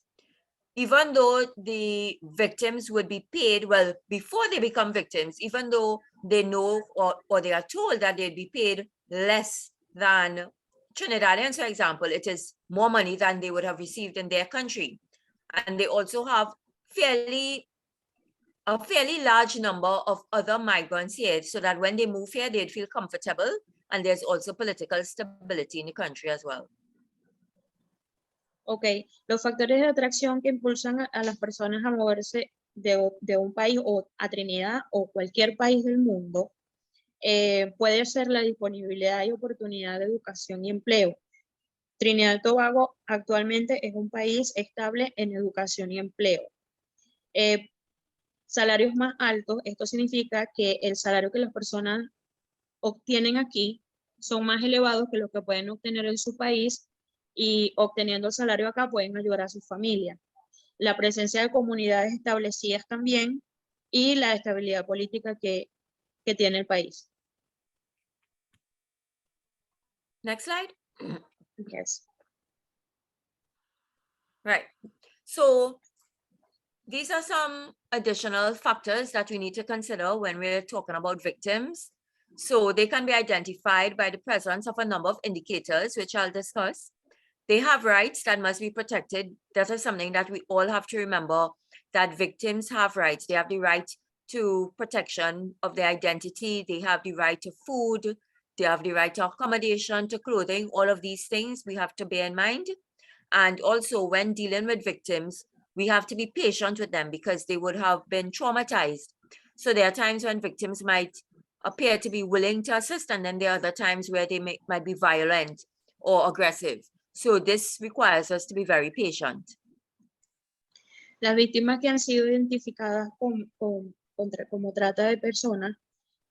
Even though the victims would be paid, well, before they become victims, even though they know or they are told that they'd be paid less than Trinidadians, for example, it is more money than they would have received in their country. And they also have a fairly large number of other migrants here, so that when they move here, they'd feel comfortable, and there's also political stability in the country as well. Ok, los factores de atracción que impulsan a las personas a moverse de un país o a Trinidad o cualquier país del mundo puede ser la disponibilidad y oportunidad de educación y empleo. Trinidad y Tobago actualmente es un país estable en educación y empleo. Salarios más altos, esto significa que el salario que las personas obtienen aquí son más elevados que los que pueden obtener en su país, y obteniendo el salario acá pueden ayudar a su familia. La presencia de comunidades establecidas también y la estabilidad política que tiene el país. Next slide. Yes. Right. So these are some additional factors that we need to consider when we're talking about victims. So they can be identified by the presence of a number of indicators, which I'll discuss. They have rights that must be protected. That is something that we all have to remember, that victims have rights. They have the right to protection of their identity. They have the right to food. They have the right to accommodation, to clothing. All of these things we have to bear in mind. And also when dealing with victims, we have to be patient with them because they would have been traumatized. So there are times when victims might appear to be willing to assist, and then there are other times where they might be violent or aggressive. So this requires us to be very patient. Las víctimas que han sido identificadas como trata de personas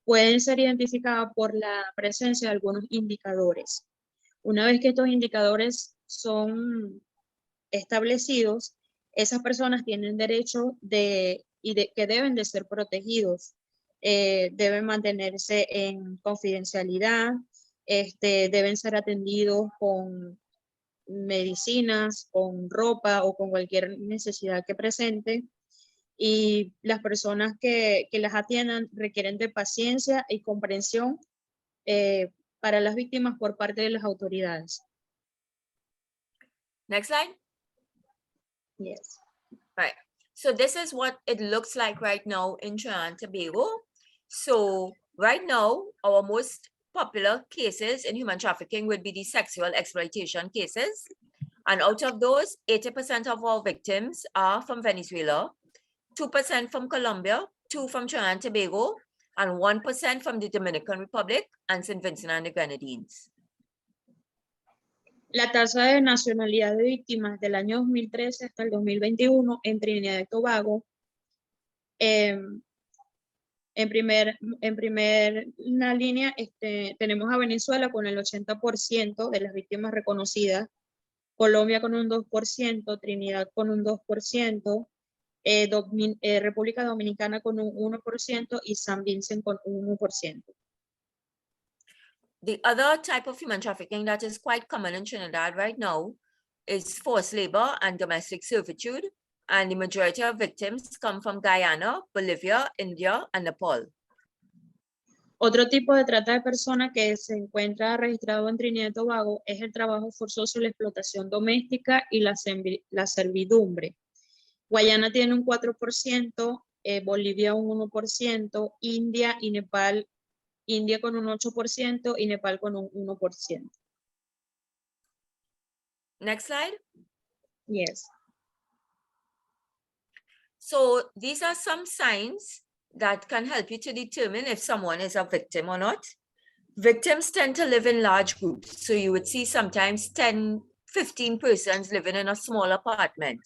pueden ser identificadas por la presencia de algunos indicadores. Una vez que estos indicadores son establecidos, esas personas tienen derecho que deben de ser protegidos. Deben mantenerse en confidencialidad, deben ser atendidos con medicinas, con ropa o con cualquier necesidad que presente. Y las personas que las atiendan requieren de paciencia y comprensión para las víctimas por parte de las autoridades. Next slide. Yes. Right. So this is what it looks like right now in Trinidad and Tobago. So right now, our most popular cases in human trafficking would be the sexual exploitation cases. And out of those, 80% of our victims are from Venezuela, 2% from Colombia, 2% from Trinidad and Tobago, and 1% from the Dominican Republic and St. Vincent and the Grenadines. La tasa de nacionalidad de víctimas del año 2013 hasta el 2021 en Trinidad y Tobago, en primer línea tenemos a Venezuela con el 80% de las víctimas reconocidas, Colombia con un 2%, Trinidad con un 2%, República Dominicana con un 1% y San Vincent con un 1%. The other type of human trafficking that is quite common in Trinidad right now is forced labor and domestic servitude, and the majority of victims come from Guyana, Bolivia, India, and Nepal. Otro tipo de trata de personas que se encuentra registrado en Trinidad y Tobago es el trabajo forzoso, la explotación doméstica y la servidumbre. Guayana tiene un 4%, Bolivia un 1%, India y Nepal, India con un 8% y Nepal con un 1%. Next slide. Yes. So these are some signs that can help you to determine if someone is a victim or not. Victims tend to live in large groups. So you would see sometimes 10, 15 persons living in a small apartment.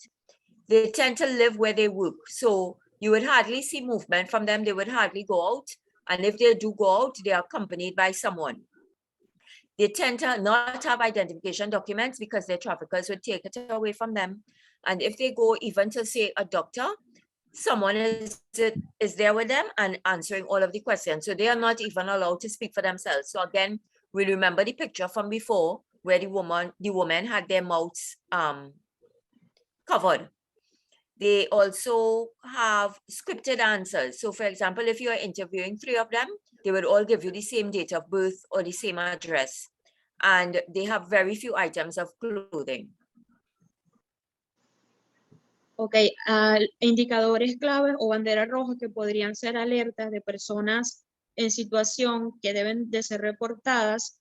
They tend to live where they work. So you would hardly see movement from them. They would hardly go out. And if they do go out, they are accompanied by someone. They tend to not have identification documents because their traffickers would take it away from them. And if they go even to say a doctor, someone is there with them and answering all of the questions. So they are not even allowed to speak for themselves. So again, we remember the picture from before where the woman had their mouths covered. They also have scripted answers. So for example, if you are interviewing 3 of them, they would all give you the same date of birth or the same address. And they have very few items of clothing. Ok, indicadores claves o banderas rojas que podrían ser alertas de personas en situación que deben de ser reportadas,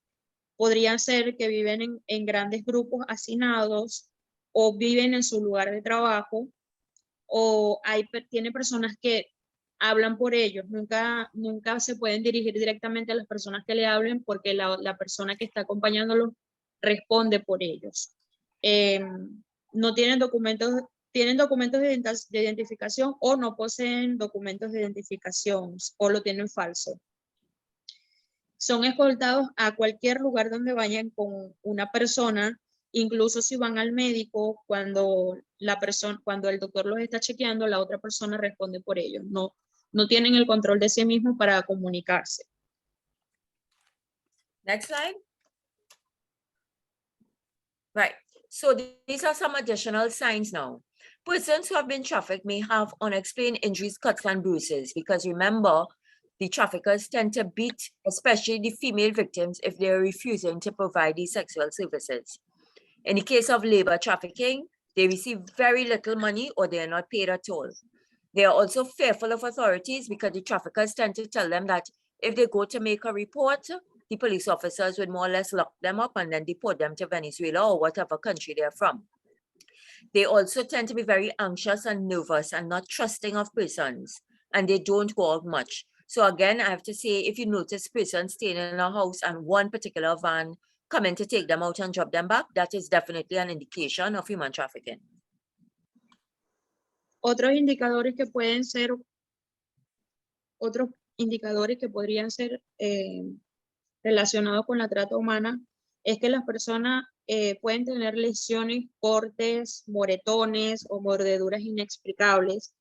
podrían ser que viven en grandes grupos hacinados o viven en su lugar de trabajo, o tiene personas que hablan por ellos. Nunca se pueden dirigir directamente a las personas que le hablen porque la persona que está acompañándolos responde por ellos. No tienen documentos de identificación o no poseen documentos de identificación o lo tienen falso. Son escoltados a cualquier lugar donde vayan con una persona, incluso si van al médico, cuando el doctor los está chequeando, la otra persona responde por ellos. No tienen el control de sí mismos para comunicarse. Next slide. Right. So these are some additional signs now. Persons who have been trafficked may have unexplained injuries, cuts, and bruises, because remember, the traffickers tend to beat, especially the female victims, if they're refusing to provide these sexual services. In the case of labor trafficking, they receive very little money or they are not paid at all. They are also fearful of authorities because the traffickers tend to tell them that if they go to make a report, the police officers would more or less lock them up and then deport them to Venezuela or whatever country they're from. They also tend to be very anxious and nervous and not trusting of persons, and they don't go out much. So again, I have to say, if you notice persons staying in a house and one particular van coming to take them out and drop them back, that is definitely an indication of human trafficking. Otros indicadores que podrían ser relacionados con la trata humana es que las personas pueden tener lesiones, cortes, moretones o mordeduras inexplicables,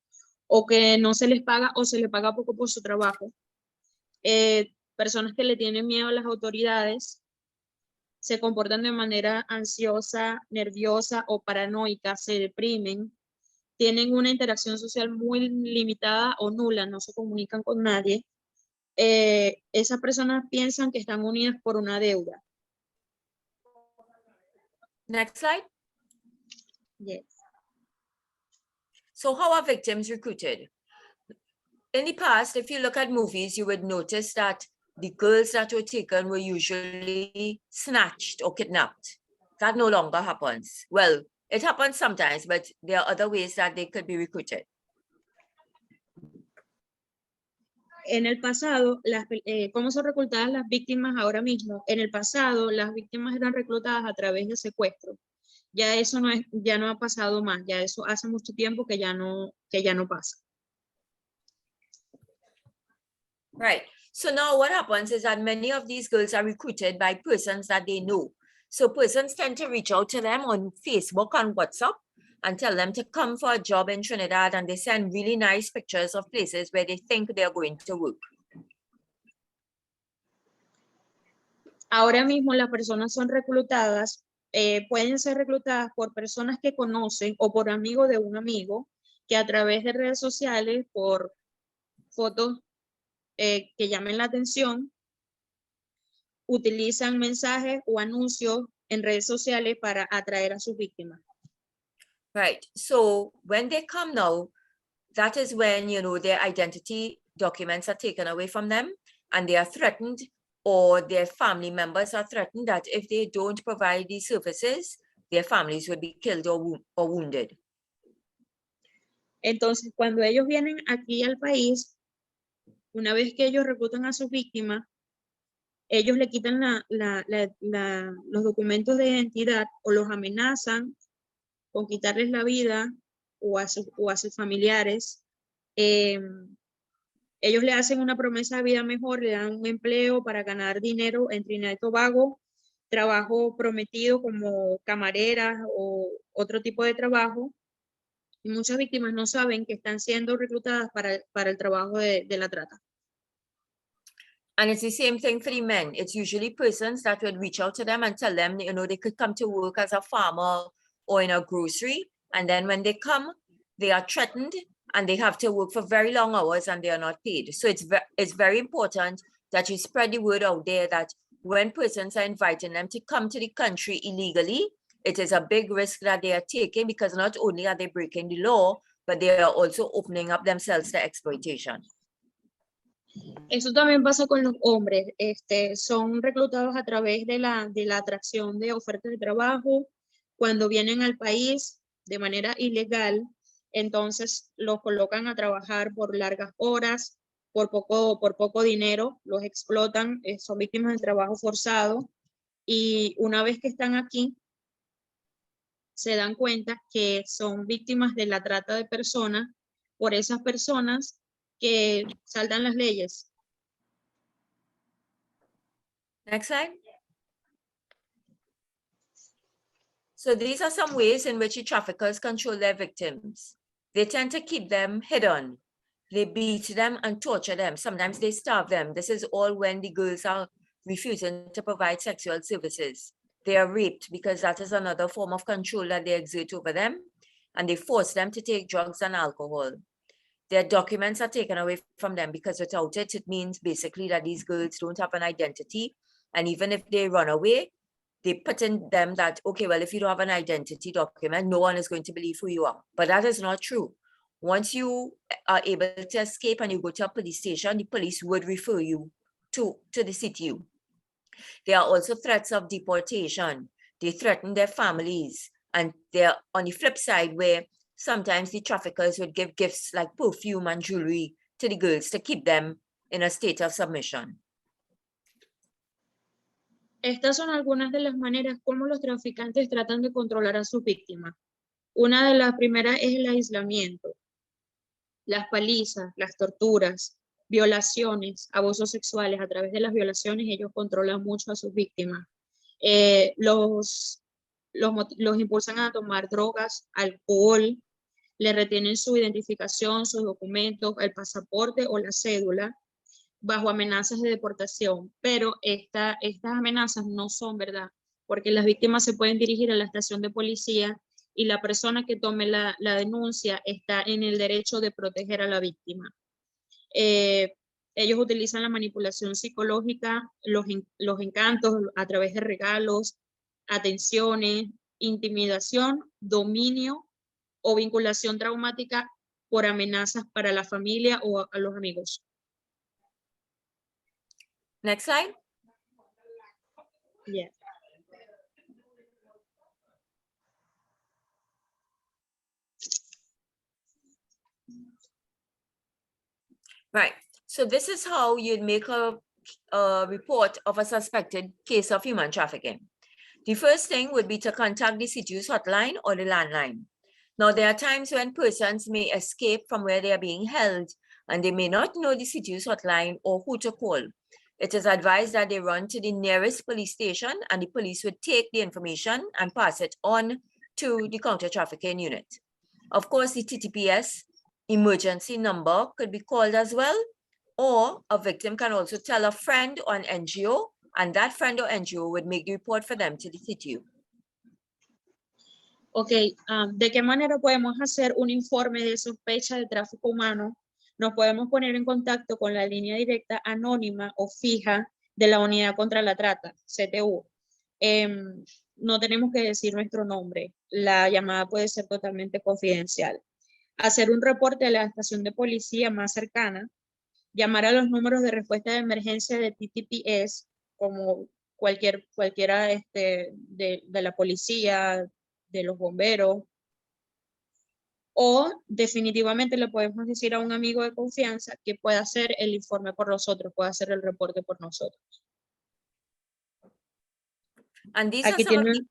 o que no se les paga o se les paga poco por su trabajo. Personas que le tienen miedo a las autoridades, se comportan de manera ansiosa, nerviosa o paranoica, se deprimen, tienen una interacción social muy limitada o nula, no se comunican con nadie. Esas personas piensan que están unidas por una deuda. Next slide. Yes. So how are victims recruited? In the past, if you look at movies, you would notice that the girls that were taken were usually snatched or kidnapped. That no longer happens. Well, it happens sometimes, but there are other ways that they could be recruited. En el pasado, ¿cómo son reclutadas las víctimas ahora mismo? En el pasado, las víctimas eran reclutadas a través de secuestro. Ya eso ya no ha pasado más. Ya eso hace mucho tiempo que ya no pasa. Right. So now what happens is that many of these girls are recruited by persons that they know. So persons tend to reach out to them on Facebook and WhatsApp and tell them to come for a job in Trinidad, and they send really nice pictures of places where they think they're going to work. Ahora mismo las personas son reclutadas, pueden ser reclutadas por personas que conocen o por amigos de un amigo, que a través de redes sociales, por fotos que llamen la atención, utilizan mensajes o anuncios en redes sociales para atraer a sus víctimas. Right. So when they come now, that is when, you know, their identity documents are taken away from them and they are threatened, or their family members are threatened that if they don't provide these services, their families would be killed or wounded. Entonces, cuando ellos vienen aquí al país, una vez que ellos reclutan a sus víctimas, ellos le quitan los documentos de identidad o los amenazan con quitarles la vida o a sus familiares. Ellos le hacen una promesa de vida mejor, le dan un empleo para ganar dinero en Trinidad y Tobago, trabajo prometido como camareras o otro tipo de trabajo. Y muchas víctimas no saben que están siendo reclutadas para el trabajo de la trata. And it's the same thing for the men. It's usually persons that would reach out to them and tell them, you know, they could come to work as a farmer or in a grocery. And then when they come, they are threatened and they have to work for very long hours and they are not paid. So it's very important that you spread the word out there that when persons are inviting them to come to the country illegally, it is a big risk that they are taking, because not only are they breaking the law, but they are also opening up themselves to exploitation. Eso también pasa con los hombres. Son reclutados a través de la atracción de ofertas de trabajo. Cuando vienen al país de manera ilegal, entonces los colocan a trabajar por largas horas, por poco dinero, los explotan, son víctimas del trabajo forzado, y una vez que están aquí, se dan cuenta que son víctimas de la trata de personas por esas personas que saltan las leyes. Next slide. So these are some ways in which the traffickers control their victims. They tend to keep them hidden. They beat them and torture them. Sometimes they starve them. This is all when the girls are refusing to provide sexual services. They are raped, because that is another form of control that they exert over them, and they force them to take drugs and alcohol. Their documents are taken away from them, because without it, it means basically that these girls don't have an identity. And even if they run away, they put in them that, okay, well, if you don't have an identity document, no one is going to believe who you are. But that is not true. Once you are able to escape and you go to a police station, the police would refer you to the CTU. There are also threats of deportation. They threaten their families And they're on the flip side where sometimes the traffickers would give gifts like perfume and jewelry to the girls to keep them in a state of submission. Estas son algunas de las maneras como los traficantes tratan de controlar a sus víctimas. Una de las primeras es el aislamiento, las palizas, las torturas, violaciones, abusos sexuales. A través de las violaciones ellos controlan mucho a sus víctimas. Los impulsan a tomar drogas, alcohol, le retienen su identificación, sus documentos, el pasaporte o la cédula, bajo amenazas de deportación, pero estas amenazas no son verdad, porque las víctimas se pueden dirigir a la estación de policía y la persona que tome la denuncia está en el derecho de proteger a la víctima. Ellos utilizan la manipulación psicológica, los encantos a través de regalos, atenciones, intimidación, dominio o vinculación traumática por amenazas para la familia o a los amigos. Next slide. Yeah. Right. So this is how you'd make a report of a suspected case of human trafficking. The first thing would be to contact the CTU's hotline or the landline. Now, there are times when persons may escape from where they are being held and they may not know the CTU's hotline or who to call. It is advised that they run to the nearest police station and the police would take the information and pass it on to the Counter Trafficking Unit. Of course, the TTPS emergency number could be called as well, or a victim can also tell a friend or an NGO, and that friend or NGO would make the report for them to the CTU. Ok, ¿de qué manera podemos hacer un informe de sospecha de tráfico humano? Nos podemos poner en contacto con la línea directa anónima o fija de la Unidad contra la Trata, CTU. No tenemos que decir nuestro nombre. La llamada puede ser totalmente confidencial. Hacer un reporte a la estación de policía más cercana. Llamar a los números de respuesta de emergencia de TTPS, como cualquiera de la policía, de los bomberos. O definitivamente le podemos decir a un amigo de confianza que pueda hacer el informe por nosotros, pueda hacer el reporte por nosotros. And these Aquí are some of the, tienen,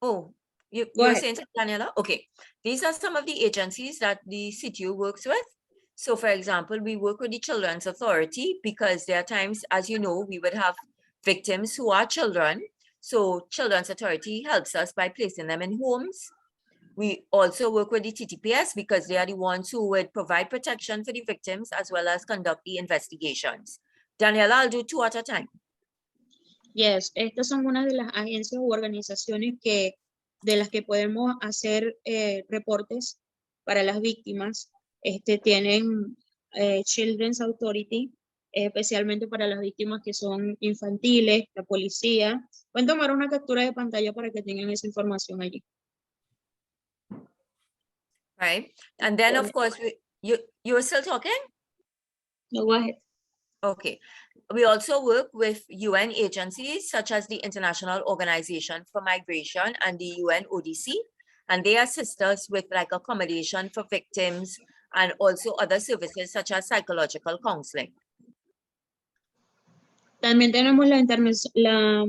oh, you Go were ahead. saying, Daniela? Okay. These are some of the agencies that the CTU works with. So for example, we work with the Children's Authority because there are times, as you know, we would have victims who are children. So Children's Authority helps us by placing them in homes. We also work with the TTPS because they are the ones who would provide protection for the victims as well as conduct the investigations. Daniela, I'll do two at a time. Yes, estas son unas de las agencias u organizaciones de las que podemos hacer reportes para las víctimas. Tienen Children's Authority, especialmente para las víctimas que son infantiles, la policía. Pueden tomar una captura de pantalla para que tengan esa información allí. Right. And then of course, you are still talking? No, go ahead. Okay. We also work with UN agencies such as the International Organization for Migration and the UN ODC, and they assist us with like accommodation for victims and also other services such as psychological counseling. También tenemos la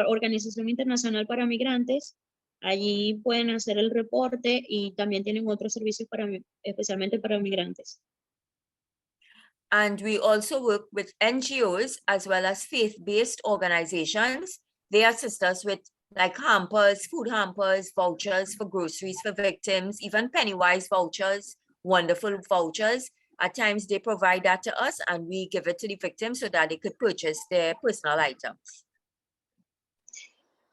Organización Internacional para Migrantes. Allí pueden hacer el reporte y también tienen otros servicios especialmente para migrantes. And we also work with NGOs as well as faith-based organizations. They assist us with like hampers, food hampers, vouchers for groceries for victims, even Pennywise vouchers, wonderful vouchers. At times they provide that to us and we give it to the victims so that they could purchase their personal items.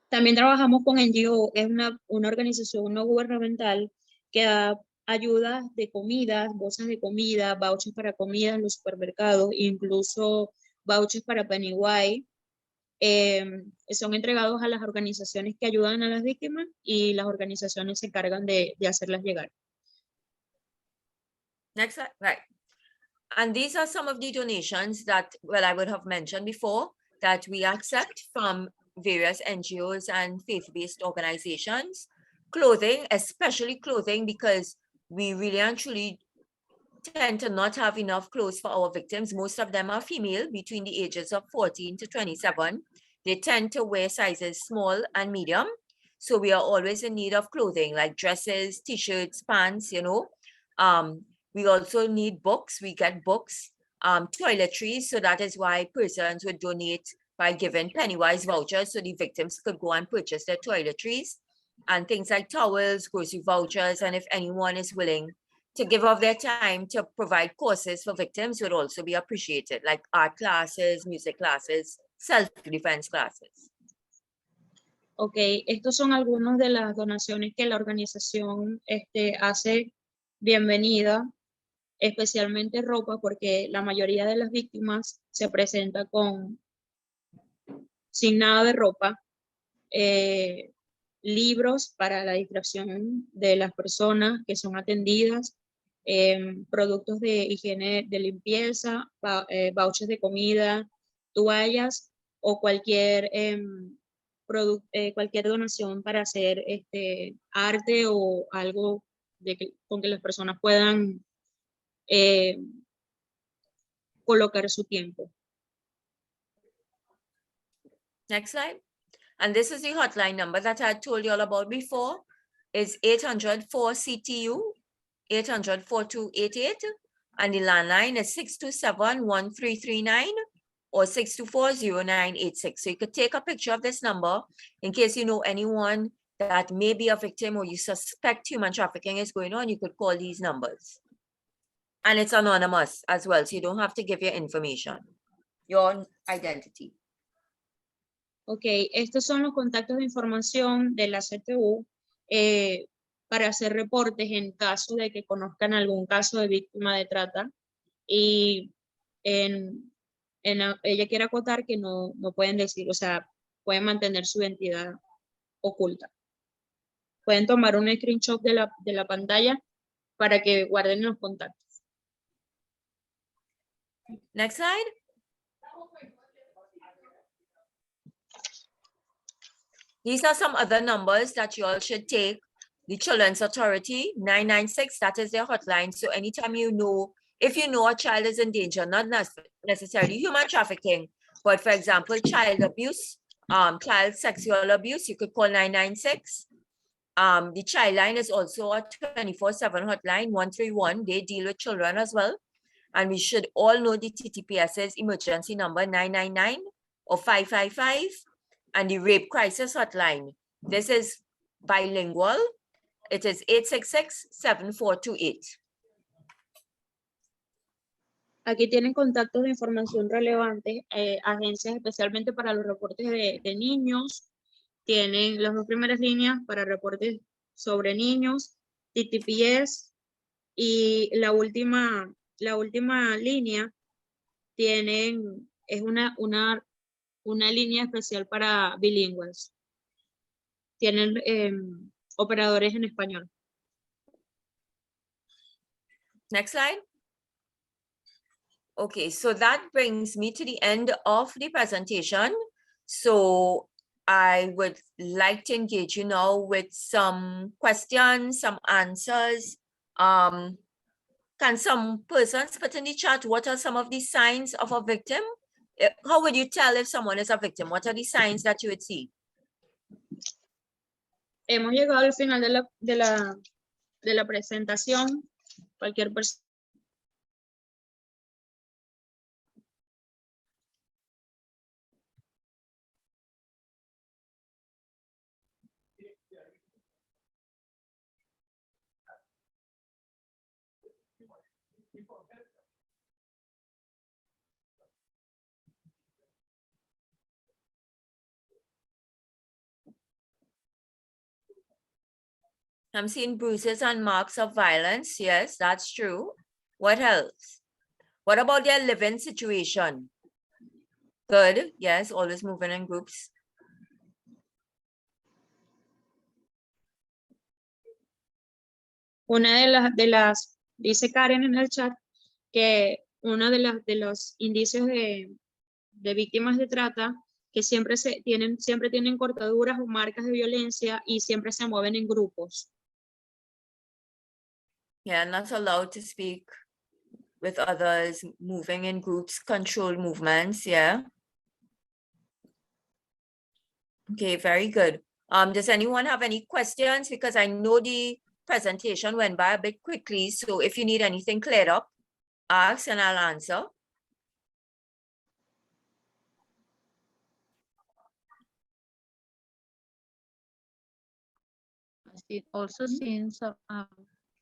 También trabajamos con NGO, es una organización no gubernamental que da ayudas de comida, bolsas de comida, vouchers para comida en los supermercados, incluso vouchers para Pennywise. Son entregados a las organizaciones que ayudan a las víctimas y las organizaciones se encargan de hacerlas llegar. Next slide, right. And these are some of the donations that, well, I would have mentioned before that we accept from various NGOs and faith-based organizations. Clothing, especially clothing, because we really and truly tend to not have enough clothes for our victims. Most of them are female between the ages of 14 to 27. They tend to wear sizes small and medium. So we are always in need of clothing like dresses, t-shirts, pants, you know. We also need books. We get books, toiletries. So that is why persons would donate by giving Pennywise vouchers so the victims could go and purchase their toiletries and things like towels, grocery vouchers. And if anyone is willing to give of their time to provide courses for victims would also be appreciated, like art classes, music classes, self-defense classes. Ok, estos son algunos de las donaciones que la organización hace bienvenida, especialmente ropa, porque la mayoría de las víctimas se presenta sin nada de ropa, libros para la distracción de las personas que son atendidas, productos de higiene de limpieza, vouchers de comida, toallas o cualquier donación para hacer arte o algo con que las personas puedan colocar su tiempo. Next slide. And this is the hotline number that I told you all about before. It's 800-4CTU, 800-4288, and the landline is 627-1339 or 624-0986. So you could take a picture of this number in case you know anyone that may be a victim or you suspect human trafficking is going on. You could call these numbers. And it's anonymous as well, so you don't have to give your information, your identity. Ok, estos son los contactos de información de la CTU para hacer reportes en caso de que conozcan algún caso de víctima de trata. Y ella quiere acotar que no pueden decir, o sea, pueden mantener su identidad oculta. Pueden tomar un screenshot de la pantalla para que guarden los contactos. Next slide. These are some other numbers that you all should take. The Children's Authority, 996, that is their hotline. So anytime if you know a child is in danger, not necessarily human trafficking, but for example, child abuse, child sexual abuse, you could call 996. The child line is also a 24/7 hotline, 131. They deal with children as well. And we should all know the TTPS's emergency number 999 or 555. And the rape crisis hotline. This is bilingual. It is 866-7428. Aquí tienen contactos de información relevante, agencias especialmente para los reportes de niños. Tienen las dos primeras líneas para reportes sobre niños, TTPS, y la última línea es una línea especial para bilingües. Tienen operadores en español. Next slide. Okay, so that brings me to the end of the presentation. So I would like to engage you now with some questions, some answers. Can some persons put in the chat, what are some of the signs of a victim? How would you tell if someone is a victim? What are the signs that you would see? Hemos llegado al final de la presentación. Cualquier persona. I'm seeing bruises and marks of violence. Yes, that's true. What else? What about their living situation? Good. Yes, always moving in groups. Una de las dice Karen en el chat que uno de los indicios de víctimas de trata que siempre tienen cortaduras o marcas de violencia y siempre se mueven en grupos. Yeah, not allowed to speak with others, moving in groups, controlled movements, yeah. Okay, very good. Does anyone have any questions? Because I know the presentation went by a bit quickly, so if you need anything cleared up, ask and I'll answer. Also seen some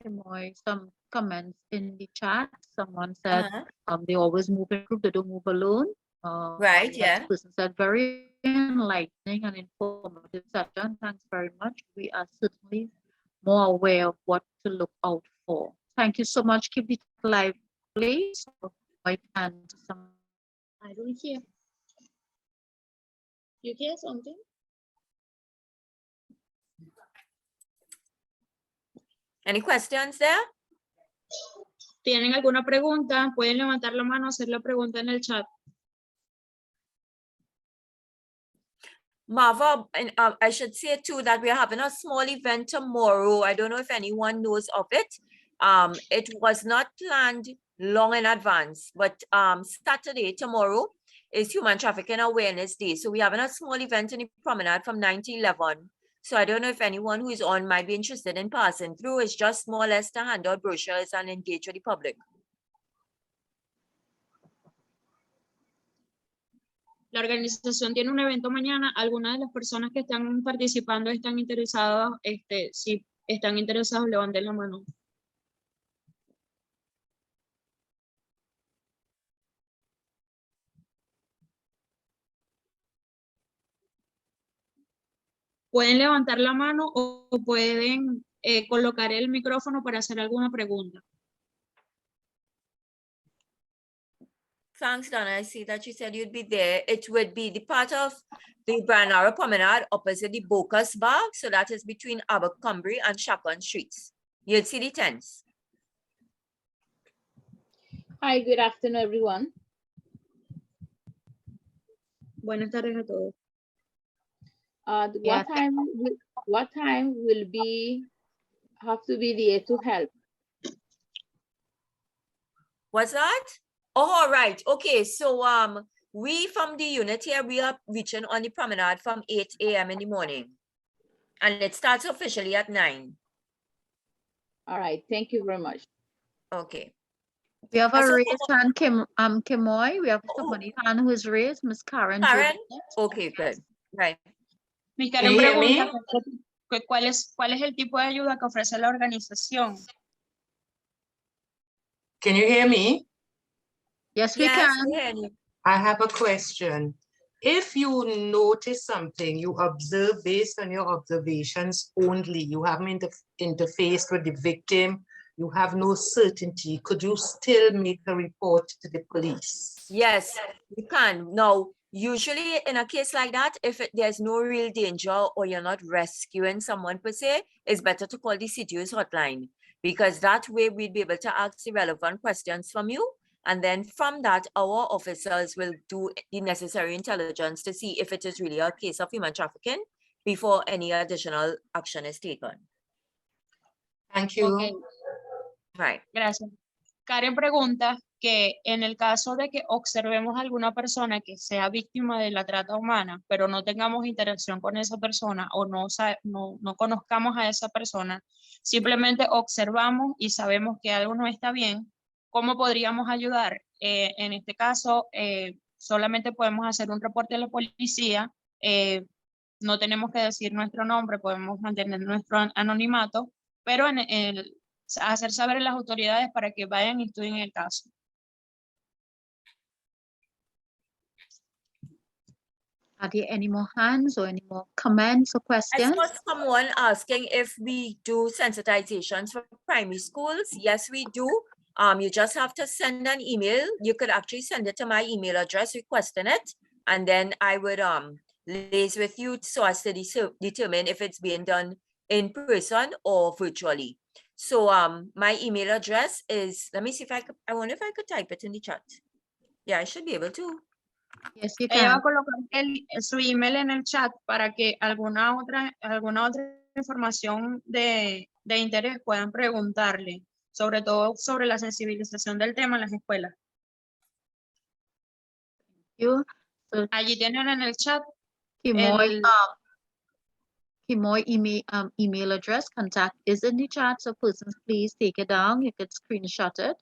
Kimoy, some comments in the chat. Someone said they always move in group, they don't move alone. Right, This yeah. person said very enlightening and informative session. Thanks very much. We are certainly more aware of what to look out for. Thank you so much. Keep it live, please. I don't hear. You hear something? Any questions there? ¿Tienen alguna pregunta? Pueden levantar la mano, hacer la pregunta en el chat. Marva, and I should say too that we're having a small event tomorrow. I don't know if anyone knows of it. It was not planned long in advance, but Saturday, tomorrow, is Human Trafficking Awareness Day. So we're having a small event in the promenade from 9 to 11. So I don't know if anyone who is on might be interested in passing through. It's just more or less to hand out brochures and engage with the public. La organización tiene un evento mañana. Algunas de las personas que están participando están interesadas. Si están interesados, levanten la mano. Pueden levantar la mano o pueden colocar el micrófono para hacer alguna pregunta. Thanks, Donna. I see that you said you'd be there. It would be the part of the Branara Promenade opposite the Bocas Bar. So that is between Abercrombie and Chapman Streets. You'll see the tents. Hi, good afternoon, everyone. Buenas tardes a todos. What time will be have to be there to help? What's that? Oh, right. Okay. So we from the unit here, we are reaching on the promenade from 8 a.m. in the morning. And it starts officially at 9. All right, thank you very much. Okay. We have a So- raised hand, Kimoy. We have somebody hand who is raised, Miss Karen. Karen? Okay, good. Right. Mi Karen pregunta ¿cuál es el tipo de ayuda que ofrece la organización? Can you hear me? Yes, we Yes, can. we hear you. I have a question. If you notice something, you observe based on your observations only, you haven't interfaced with the victim, you have no certainty, could you still make a report to the police? Yes, you can. Now, usually in a case like that, if there's no real danger or you're not rescuing someone per se, it's better to call the CTO's hotline, because that way we'd be able to ask the relevant questions from you. And then from that, our officers will do the necessary intelligence to see if it is really a case of human trafficking before any additional action is taken. Thank you. Okay. Right. Gracias. Karen pregunta que en el caso de que observemos a alguna persona que sea víctima de la trata humana, pero no tengamos interacción con esa persona o no conozcamos a esa persona, simplemente observamos y sabemos que algo no está bien, ¿cómo podríamos ayudar? En este caso, solamente podemos hacer un reporte a la policía, no tenemos que decir nuestro nombre, podemos mantener nuestro anonimato, pero hacer saber a las autoridades para que vayan y estudien el caso. Are there any more hands or any more comments or I questions? saw someone asking if we do sensitizations for primary schools. Yes, we do. You just have to send an email. You could actually send it to my email address requesting it, and then I would liaise with you so as to determine if it's being done in person or virtually. So my email address is, let me see if I wonder if I could type it in the chat. Yeah, I should be able to. Yes, you Ella va can. a colocar su email en el chat para que alguna otra información de interés puedan preguntarle, sobre todo sobre la sensibilización del tema en las escuelas. You. So Allí tienen en el chat Kimoy, el, Kimoy email address contact is in the chat. So persons, please take it down. You could screenshot it.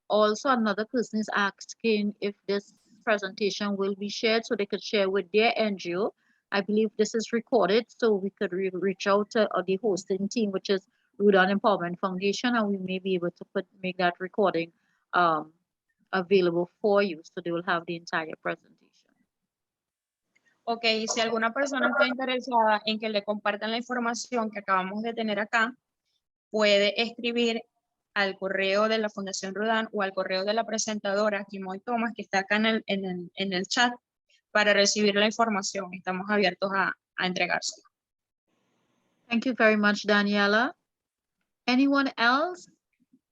Also, another person is asking if this presentation will be shared so they could share with their NGO. I believe this is recorded, so we could reach out to the hosting team, which is Ryu Dan Empowerment Foundation, and we may be able to make that recording available for you, so they will have the entire presentation. Ok, si alguna persona está interesada en que le compartan la información que acabamos de tener acá, puede escribir al correo de la Fundación Ryu Dan o al correo de la presentadora Kimoy Thomas, que está acá en el chat, para recibir la información. Estamos abiertos a entregársela. Thank you very much, Daniela. Anyone else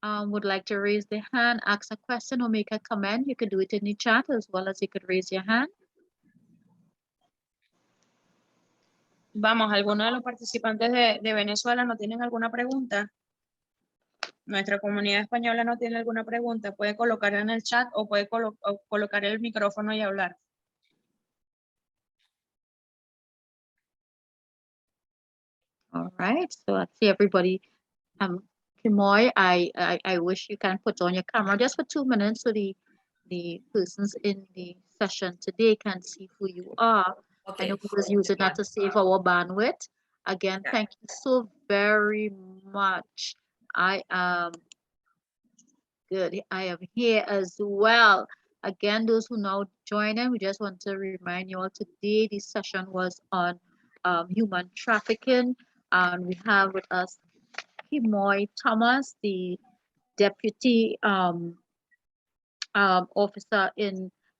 would like to raise their hand, ask a question, or make a comment? You could do it in the chat as well as you could raise your hand. Vamos, ¿alguno de los participantes de Venezuela no tienen alguna pregunta? Nuestra comunidad española no tiene alguna pregunta, puede colocarla en el chat o puede colocar el micrófono y hablar. All right, so I see everybody. Kimoy, I wish you can put on your camera just for 2 minutes so the persons in the session today can see who you are. Okay. I know we was using that to save our bandwidth. Again, Yeah. thank you so very much. I am good. I am here as well. Again, those who now join in, we just want to remind you all today, this session was on human trafficking. And we have with us Kimoy Thomas, the deputy officer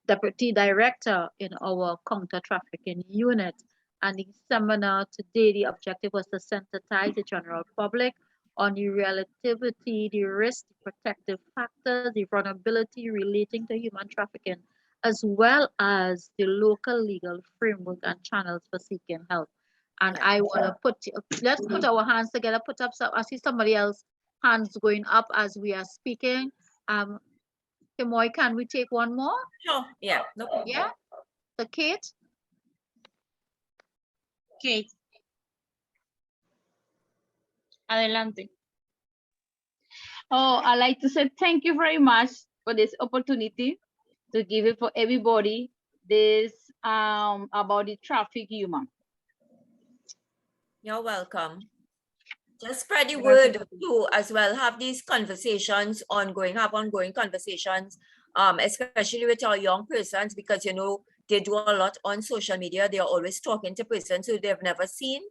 deputy director in our Counter Trafficking Unit. And the seminar today, the objective was to sensitize the general public on the relativity, the risk, the protective factors, the vulnerability relating to human trafficking, as well as the local legal framework and channels for seeking help. And I want to let's put our hands together, put up some, I see somebody else hands going up as we are speaking. Kimoy, can we take one more? Sure. Yeah. No problem. Yeah. So Kate. Kate. Adelante. Oh, I'd like to say thank you very much for this opportunity to give it for everybody this about the traffic human. You're welcome. Just spread the word to as well. Have these conversations ongoing, have ongoing conversations, especially with our young persons, because, you know, they do a lot on social media. They are always talking to persons who they've never seen,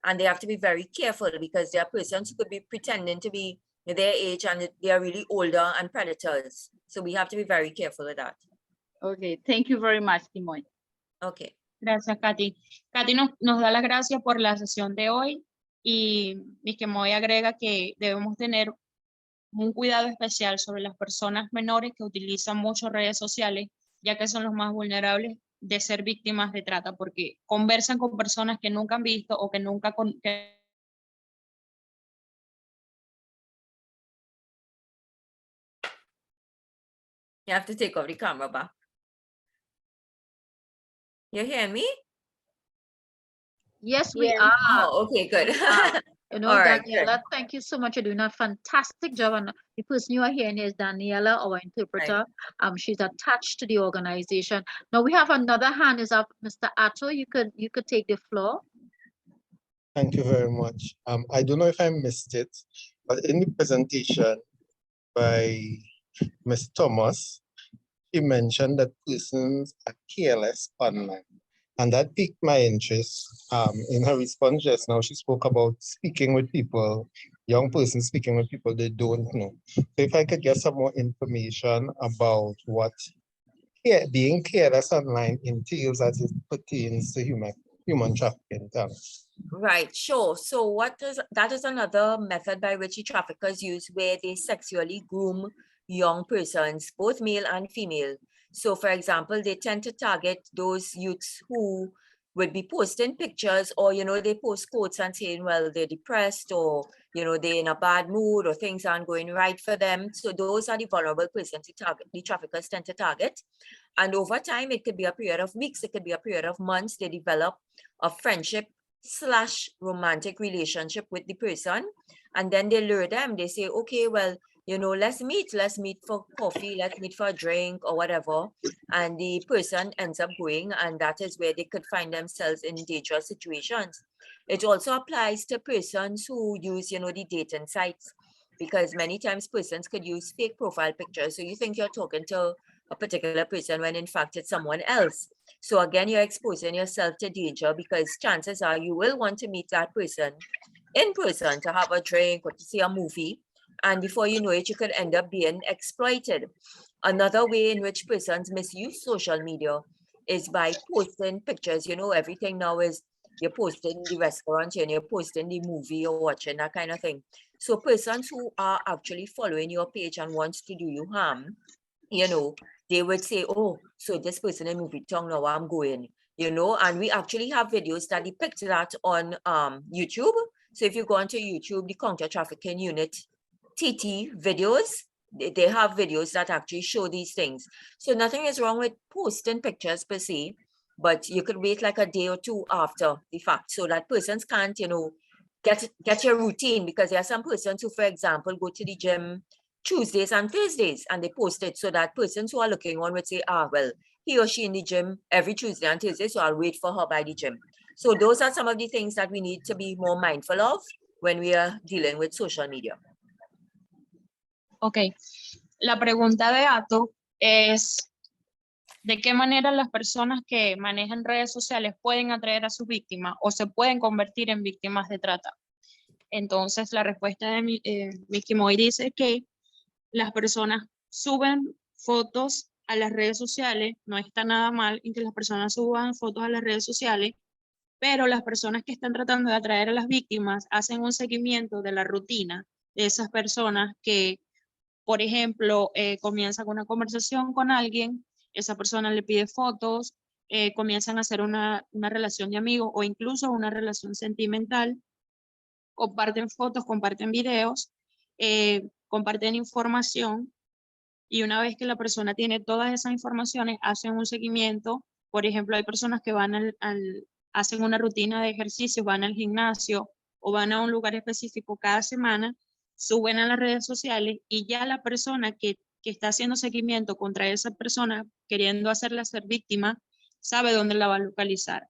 and they have to be very careful because there are persons who could be pretending to be their age and they are really older and predators. So we have to be very careful of that. Okay, thank you very much, Kimoy. Okay. Gracias, Katy. Katy nos da las gracias por la sesión de hoy y Kimoy agrega que debemos tener un cuidado especial sobre las personas menores que utilizan mucho redes sociales, ya que son los más vulnerables de ser víctimas de trata, porque conversan con personas que nunca han visto o que nunca You have to take off the camera back. You hear me? Yes, we Yes. are. Oh, okay, good. You know, All right, Daniela, thank you so much. You're doing a fantastic job. And the person you are hearing is Daniela, our interpreter. She's attached to the organization. Now we have another hand is up, Mr. Atto. You could take the floor. Thank you very much. I don't know if I missed it, but in the presentation by Ms. Thomas, she mentioned that persons are careless online. And that piqued my interest. In her response just now, she spoke about speaking with people, young persons speaking with people they don't know. So if I could get some more information about what being careless online entails as it pertains to human trafficking. Right, sure. So that is another method by which the traffickers use where they sexually groom young persons, both male and female. So for example, they tend to target those youths who would be posting pictures, or, you know, they post quotes and saying, well, they're depressed, or, you know, they're in a bad mood, or things aren't going right for them. So those are the vulnerable persons the traffickers tend to target. And over time, it could be a period of weeks, it could be a period of months. They develop a friendship / romantic relationship with the person. And then they lure them. They say, okay, well, you know, let's meet for coffee, let's meet for a drink or whatever. And the person ends up going, and that is where they could find themselves in dangerous situations. It also applies to persons who use, you know, the dating sites, because many times persons could use fake profile pictures. So you think you're talking to a particular person when in fact it's someone else. So again, you're exposing yourself to danger, because chances are you will want to meet that person in person to have a drink or to see a movie. And before you know it, you could end up being exploited. Another way in which persons misuse social media is by posting pictures. You know, everything now is you're posting the restaurant and you're posting the movie or watching, that kind of thing. So persons who are actually following your page and wants to do you harm, you know, they would say, oh, so this person in movie tongue, now I'm going, you know. And we actually have videos that depict that on YouTube. So if you go onto YouTube, the Counter Trafficking Unit TT videos, they have videos that actually show these things. So nothing is wrong with posting pictures per se, but you could wait like a day or two after the fact, so that persons can't, you know, get your routine. Because there are some persons who, for example, go to the gym Tuesdays and Thursdays and they post it, so that persons who are looking on would say, ah, well, he or she in the gym every Tuesday and Thursday, so I'll wait for her by the gym. So those are some of the things that we need to be more mindful of when we are dealing with social media. Ok, la pregunta de Ato es, ¿de qué manera las personas que manejan redes sociales pueden atraer a sus víctimas o se pueden convertir en víctimas de trata? Entonces, la respuesta de mi Kimoy dice que las personas suben fotos a las redes sociales, no está nada mal en que las personas suban fotos a las redes sociales, pero las personas que están tratando de atraer a las víctimas hacen un seguimiento de la rutina de esas personas que, por ejemplo, comienzan una conversación con alguien, esa persona le pide fotos, comienzan a hacer una relación de amigos o incluso una relación sentimental, comparten fotos, comparten videos, comparten información, y una vez que la persona tiene todas esas informaciones, hacen un seguimiento. Por ejemplo, hay personas que van hacen una rutina de ejercicio, van al gimnasio o van a un lugar específico cada semana, suben a las redes sociales y ya la persona que está haciendo seguimiento contra esa persona, queriendo hacerla ser víctima, sabe dónde la va a localizar.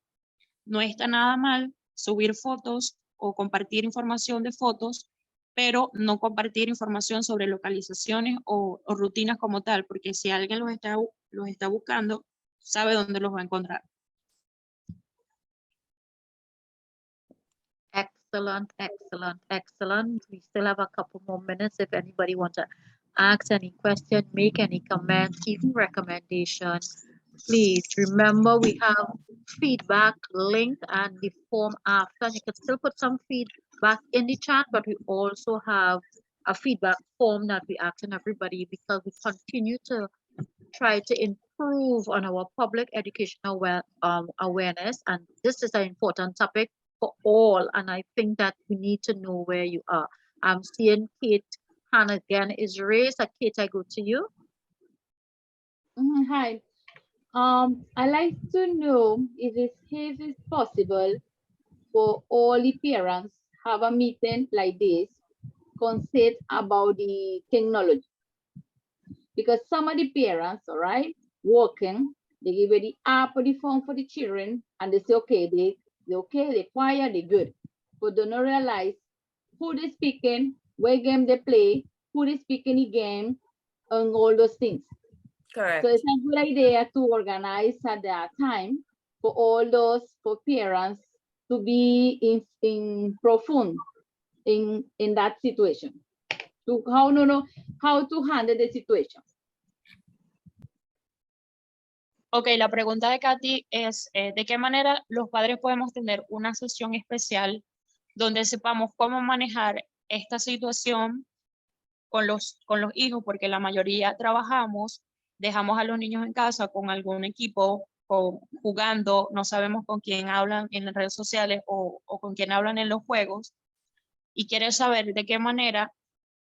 No está nada mal subir fotos o compartir información de fotos, pero no compartir información sobre localizaciones o rutinas como tal, porque si alguien los está buscando, sabe dónde los va a encontrar. Excellent, excellent, excellent. We still have a couple more minutes if anybody wants to ask any question, make any comment, even recommendation. Please remember we have feedback link and the form after. And you can still put some feedback in the chat, but we also have a feedback form that we ask everybody, because we continue to try to improve on our public educational awareness. And this is an important topic for all. And I think that we need to know where you are. I'm seeing Kate hand again is raised. Kate, I go to you. Hi. I'd like to know if it's possible for all the parents have a meeting like this, consult about the technology. Because some of the parents, all right, working, they give you the app or the phone for the children, and they say, okay, they're okay, they're quiet, they're good. But they don't realize who they speaking, what game they play, who they speaking the game, and all those things. Correct. So it's a good idea to organize at that time for all those, for parents to be in profound in that situation. To how to handle the situation. Ok, la pregunta de Katy es, ¿de qué manera los padres podemos tener una sesión especial donde sepamos cómo manejar esta situación con los hijos? Porque la mayoría trabajamos dejamos a los niños en casa con algún equipo jugando, no sabemos con quién hablan en las redes sociales o con quién hablan en los juegos, y quiere saber de qué manera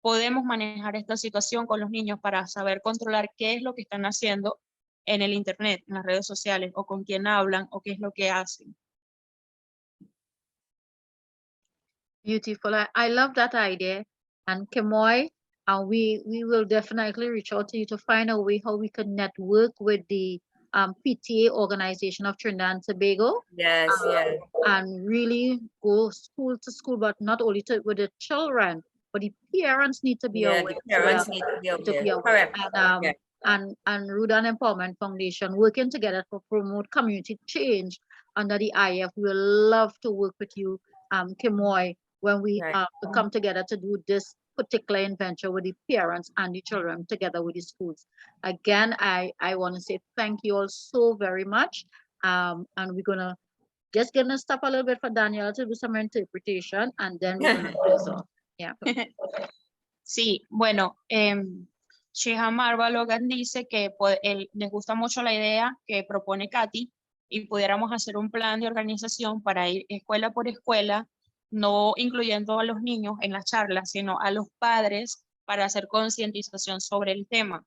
podemos manejar esta situación con los niños para saber controlar qué es lo que están haciendo en el internet, en las redes sociales, o con quién hablan o qué es lo que hacen. Beautiful. I love that idea. And Kimoy, we will definitely reach out to you to find a way how we can network with the PTA organization of Trinidad and Tobago. Yes, yes. And really go school to school, but not only with the children, but the parents need to be Yeah, aware. the parents need to be aware. Correct. And, Yeah. and Ryu Dan Empowerment Foundation working together to promote community change under the IF. We will love to work with you, Kimoy, when we Right. come together to do this particular adventure with the parents and the children together with the schools. Again, I want to say thank you all so very much. And we're gonna stop a little bit for Daniel to do some interpretation, and then we're gonna close off. Yeah. Sí, bueno, Sheha Marva Logan dice que les gusta mucho la idea que propone Katy y pudiéramos hacer un plan de organización para ir escuela por escuela, no incluyendo a los niños en las charlas, sino a los padres para hacer concientización sobre el tema.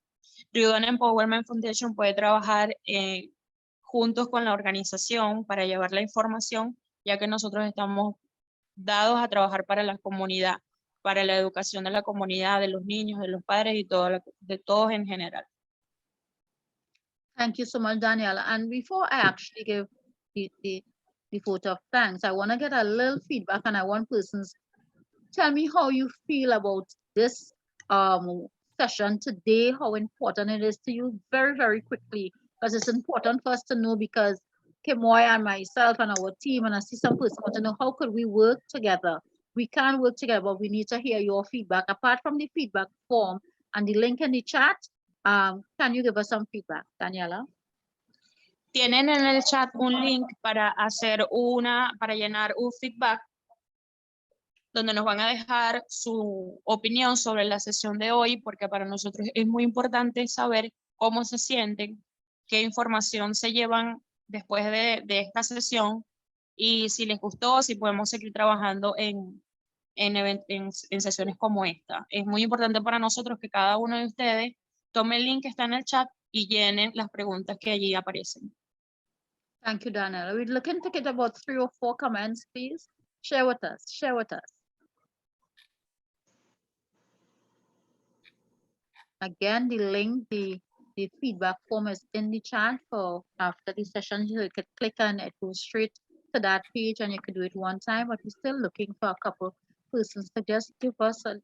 Ryu Dan Empowerment Foundation puede trabajar juntos con la organización para llevar la información, ya que nosotros estamos dados a trabajar para la comunidad, para la educación de la comunidad, de los niños, de los padres y de todos en general. Thank you so much, Daniela. And before I actually give the vote of thanks, I want to get a little feedback, and I want persons tell me how you feel about this session today, how important it is to you, very, very quickly, because it's important for us to know, because Kimoy and myself and our team, and I see some person want to know how could we work together. We can work together, but we need to hear your feedback. Apart from the feedback form and the link in the chat, can you give us some feedback, Daniela? Tienen en el chat un link para llenar un feedback, donde nos van a dejar su opinión sobre la sesión de hoy, porque para nosotros es muy importante saber cómo se sienten, qué información se llevan después de esta sesión, y si les gustó, si podemos seguir trabajando en sesiones como esta. Es muy importante para nosotros que cada uno de ustedes tome el link que está en el chat y llenen las preguntas que allí aparecen. Thank you, Daniela. We're looking to get about 3 or 4 comments, please. Share with us. Again, the link, the feedback form is in the chat for after the session. You could click on it, go straight to that page, and you could do it one time, but we're still looking for a couple persons to just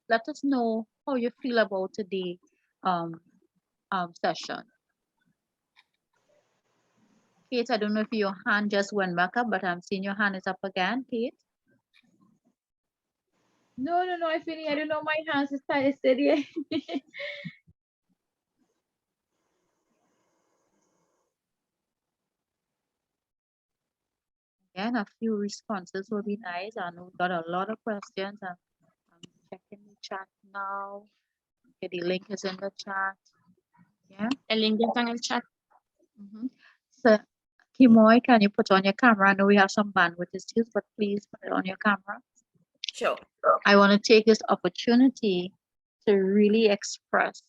let us know how you feel about today session. Kate, I don't know if your hand just went back up, but I'm seeing your hand is up again, Kate. No, I don't know, my hands is steady. Again, a few responses will be nice. I know we've got a lot of questions. I'm checking the chat now. Okay, the link is in the chat. Yeah. El link está en el chat. So, Kimoy, can you put on your camera? I know we have some bandwidth issues, but please put it on your camera. Sure. I want to take this opportunity to really express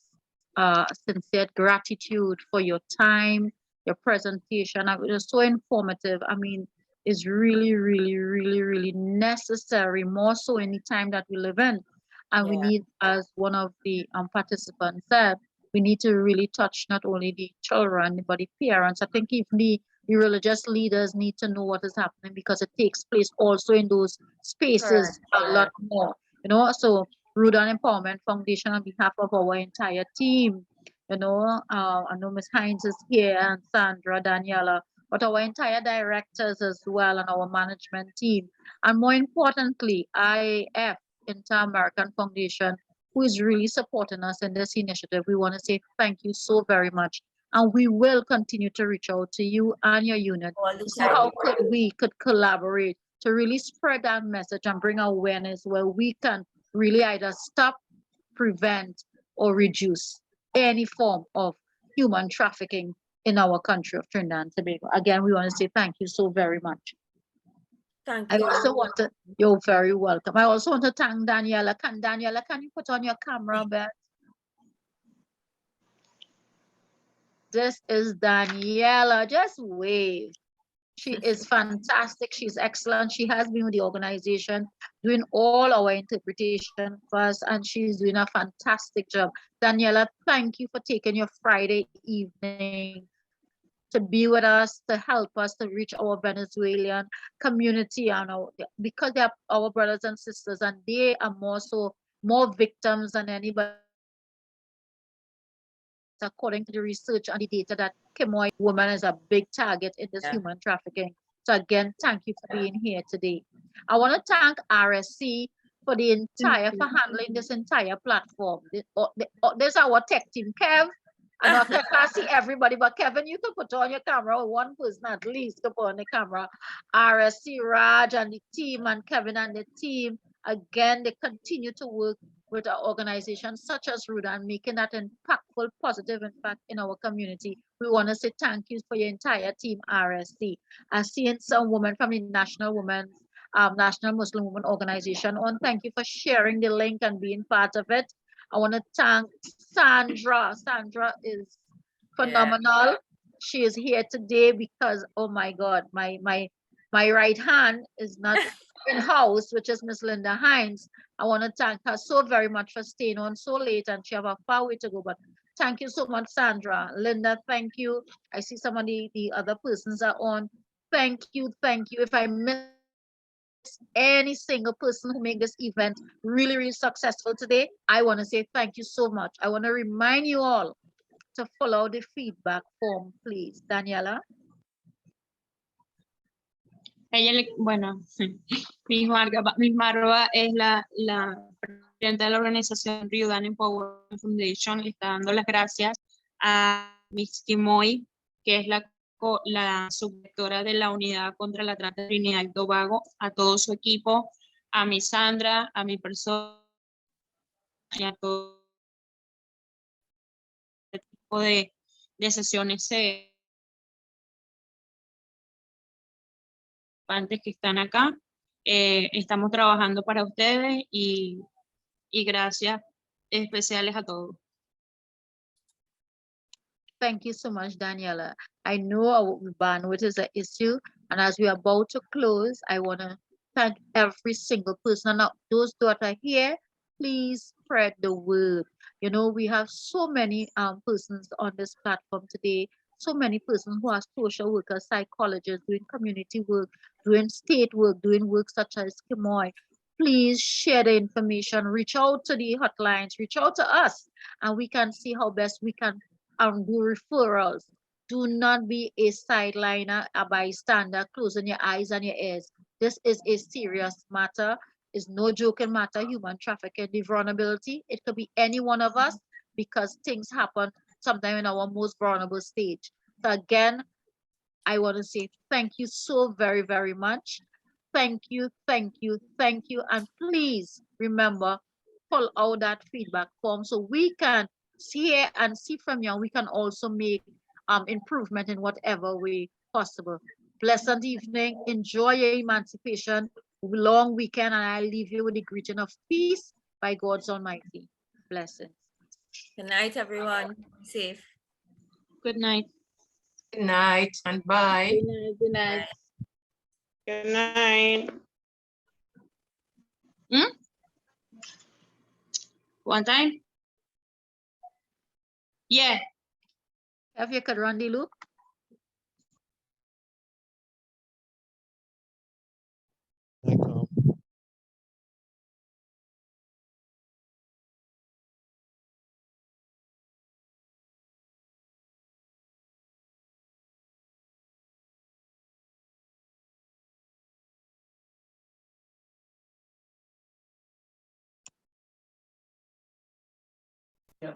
sincere gratitude for your time, your presentation. It was so informative. I mean, it's really, really, really, really necessary, more so in the time that we live in. And we need, as one of the participants said, we need to really touch not only the children, but the parents. I think even the religious leaders need to know what is happening, because it takes place also in those spaces a lot more. You know, so Ryu Dan Empowerment Foundation, on behalf of our entire team, you know, I know Ms. Hines is here, and Sandra, Daniela, but our entire directors as well, and our management team, and more importantly, IF, Inter-American Foundation, who is really supporting us in this initiative. We want to say thank you so very much, and we will continue to reach out to you and your unit to see how we could collaborate to really spread that message and bring awareness where we can really either stop, prevent, or reduce any form of human trafficking in our country of Trinidad and Tobago. Again, we want to say thank you so very much. Thank I you. also want to, you're very welcome. I also want to thank Daniela. Daniela, can you put on your camera, Beth? This is Daniela. Just wave. She is fantastic. She's excellent. She has been with the organization doing all our interpretation for us, and she's doing a fantastic job. Daniela, thank you for taking your Friday evening to be with us, to help us to reach our Venezuelan community, and because they are our brothers and sisters, and they are more victims than anybody. According to the research and the data, that Kimoy woman is a big target in this human trafficking. So again, thank you for being here today. I want to thank RSC for handling this entire platform. There's our tech team, Kev. I know I can't see everybody, but Kevin, you can put on your camera, or one person at least to put on the camera. RSC, Raj and the team, and Kevin and the team, again, they continue to work with our organizations such as Ryu Dan, making that impactful, positive impact in our community. We want to say thank you for your entire team, RSC. I've seen some women from the National Muslim Women Organization on. Thank you for sharing the link and being part of it. I want to thank Sandra. Sandra is phenomenal. She is here today because, oh my God, my right hand is not in house, which is Miss Linda Hines. I want to thank her so very much for staying on so late, and she have a far way to go. But thank you so much, Sandra. Linda, thank you. I see some of the other persons are on. Thank you, thank you. If I miss any single person who made this event really, really successful today, I want to say thank you so much. I want to remind you all to follow the feedback form, please. Daniela. Bueno, Miss Marva es la presidenta de la organización Ryu Dan Empowerment Foundation. Le está dando las gracias a Miss Kimoy, que es la subdirectora de la Unidad contra la Trata de Trinidad y Tobago, a todo su equipo, a mi Sandra, a mi persona y a todo el tipo de sesiones que están acá. Estamos trabajando para ustedes y gracias especiales a todos. Thank you so much, Daniela. I know our bandwidth is an issue, and as we are about to close, I want to thank every single person. Now, those that are here, please spread the word. You know, we have so many persons on this platform today, so many persons who are social workers, psychologists, doing community work, doing state work, doing work such as Kimoy. Please share the information, reach out to the hotlines, reach out to us, and we can see how best we can do referrals. Do not be a sideliner, a bystander, closing your eyes and your ears. This is a serious matter. It's no joking matter. Human trafficking, the vulnerability, it could be any one of us, because things happen sometimes in our most vulnerable stage. So again, I want to say thank you so very, very much. Thank you, thank you, thank you. And please remember, fill out that feedback form so we can hear and see from you, and we can also make improvement in whatever way possible. Pleasant evening. Enjoy your emancipation. Long weekend, and I leave you with the greeting of peace by God's Almighty. Blessings. Good night, everyone. Safe. Good night. Good night and bye. Good night. Good night. One time? Yeah. Have you could run the loop? Yeah.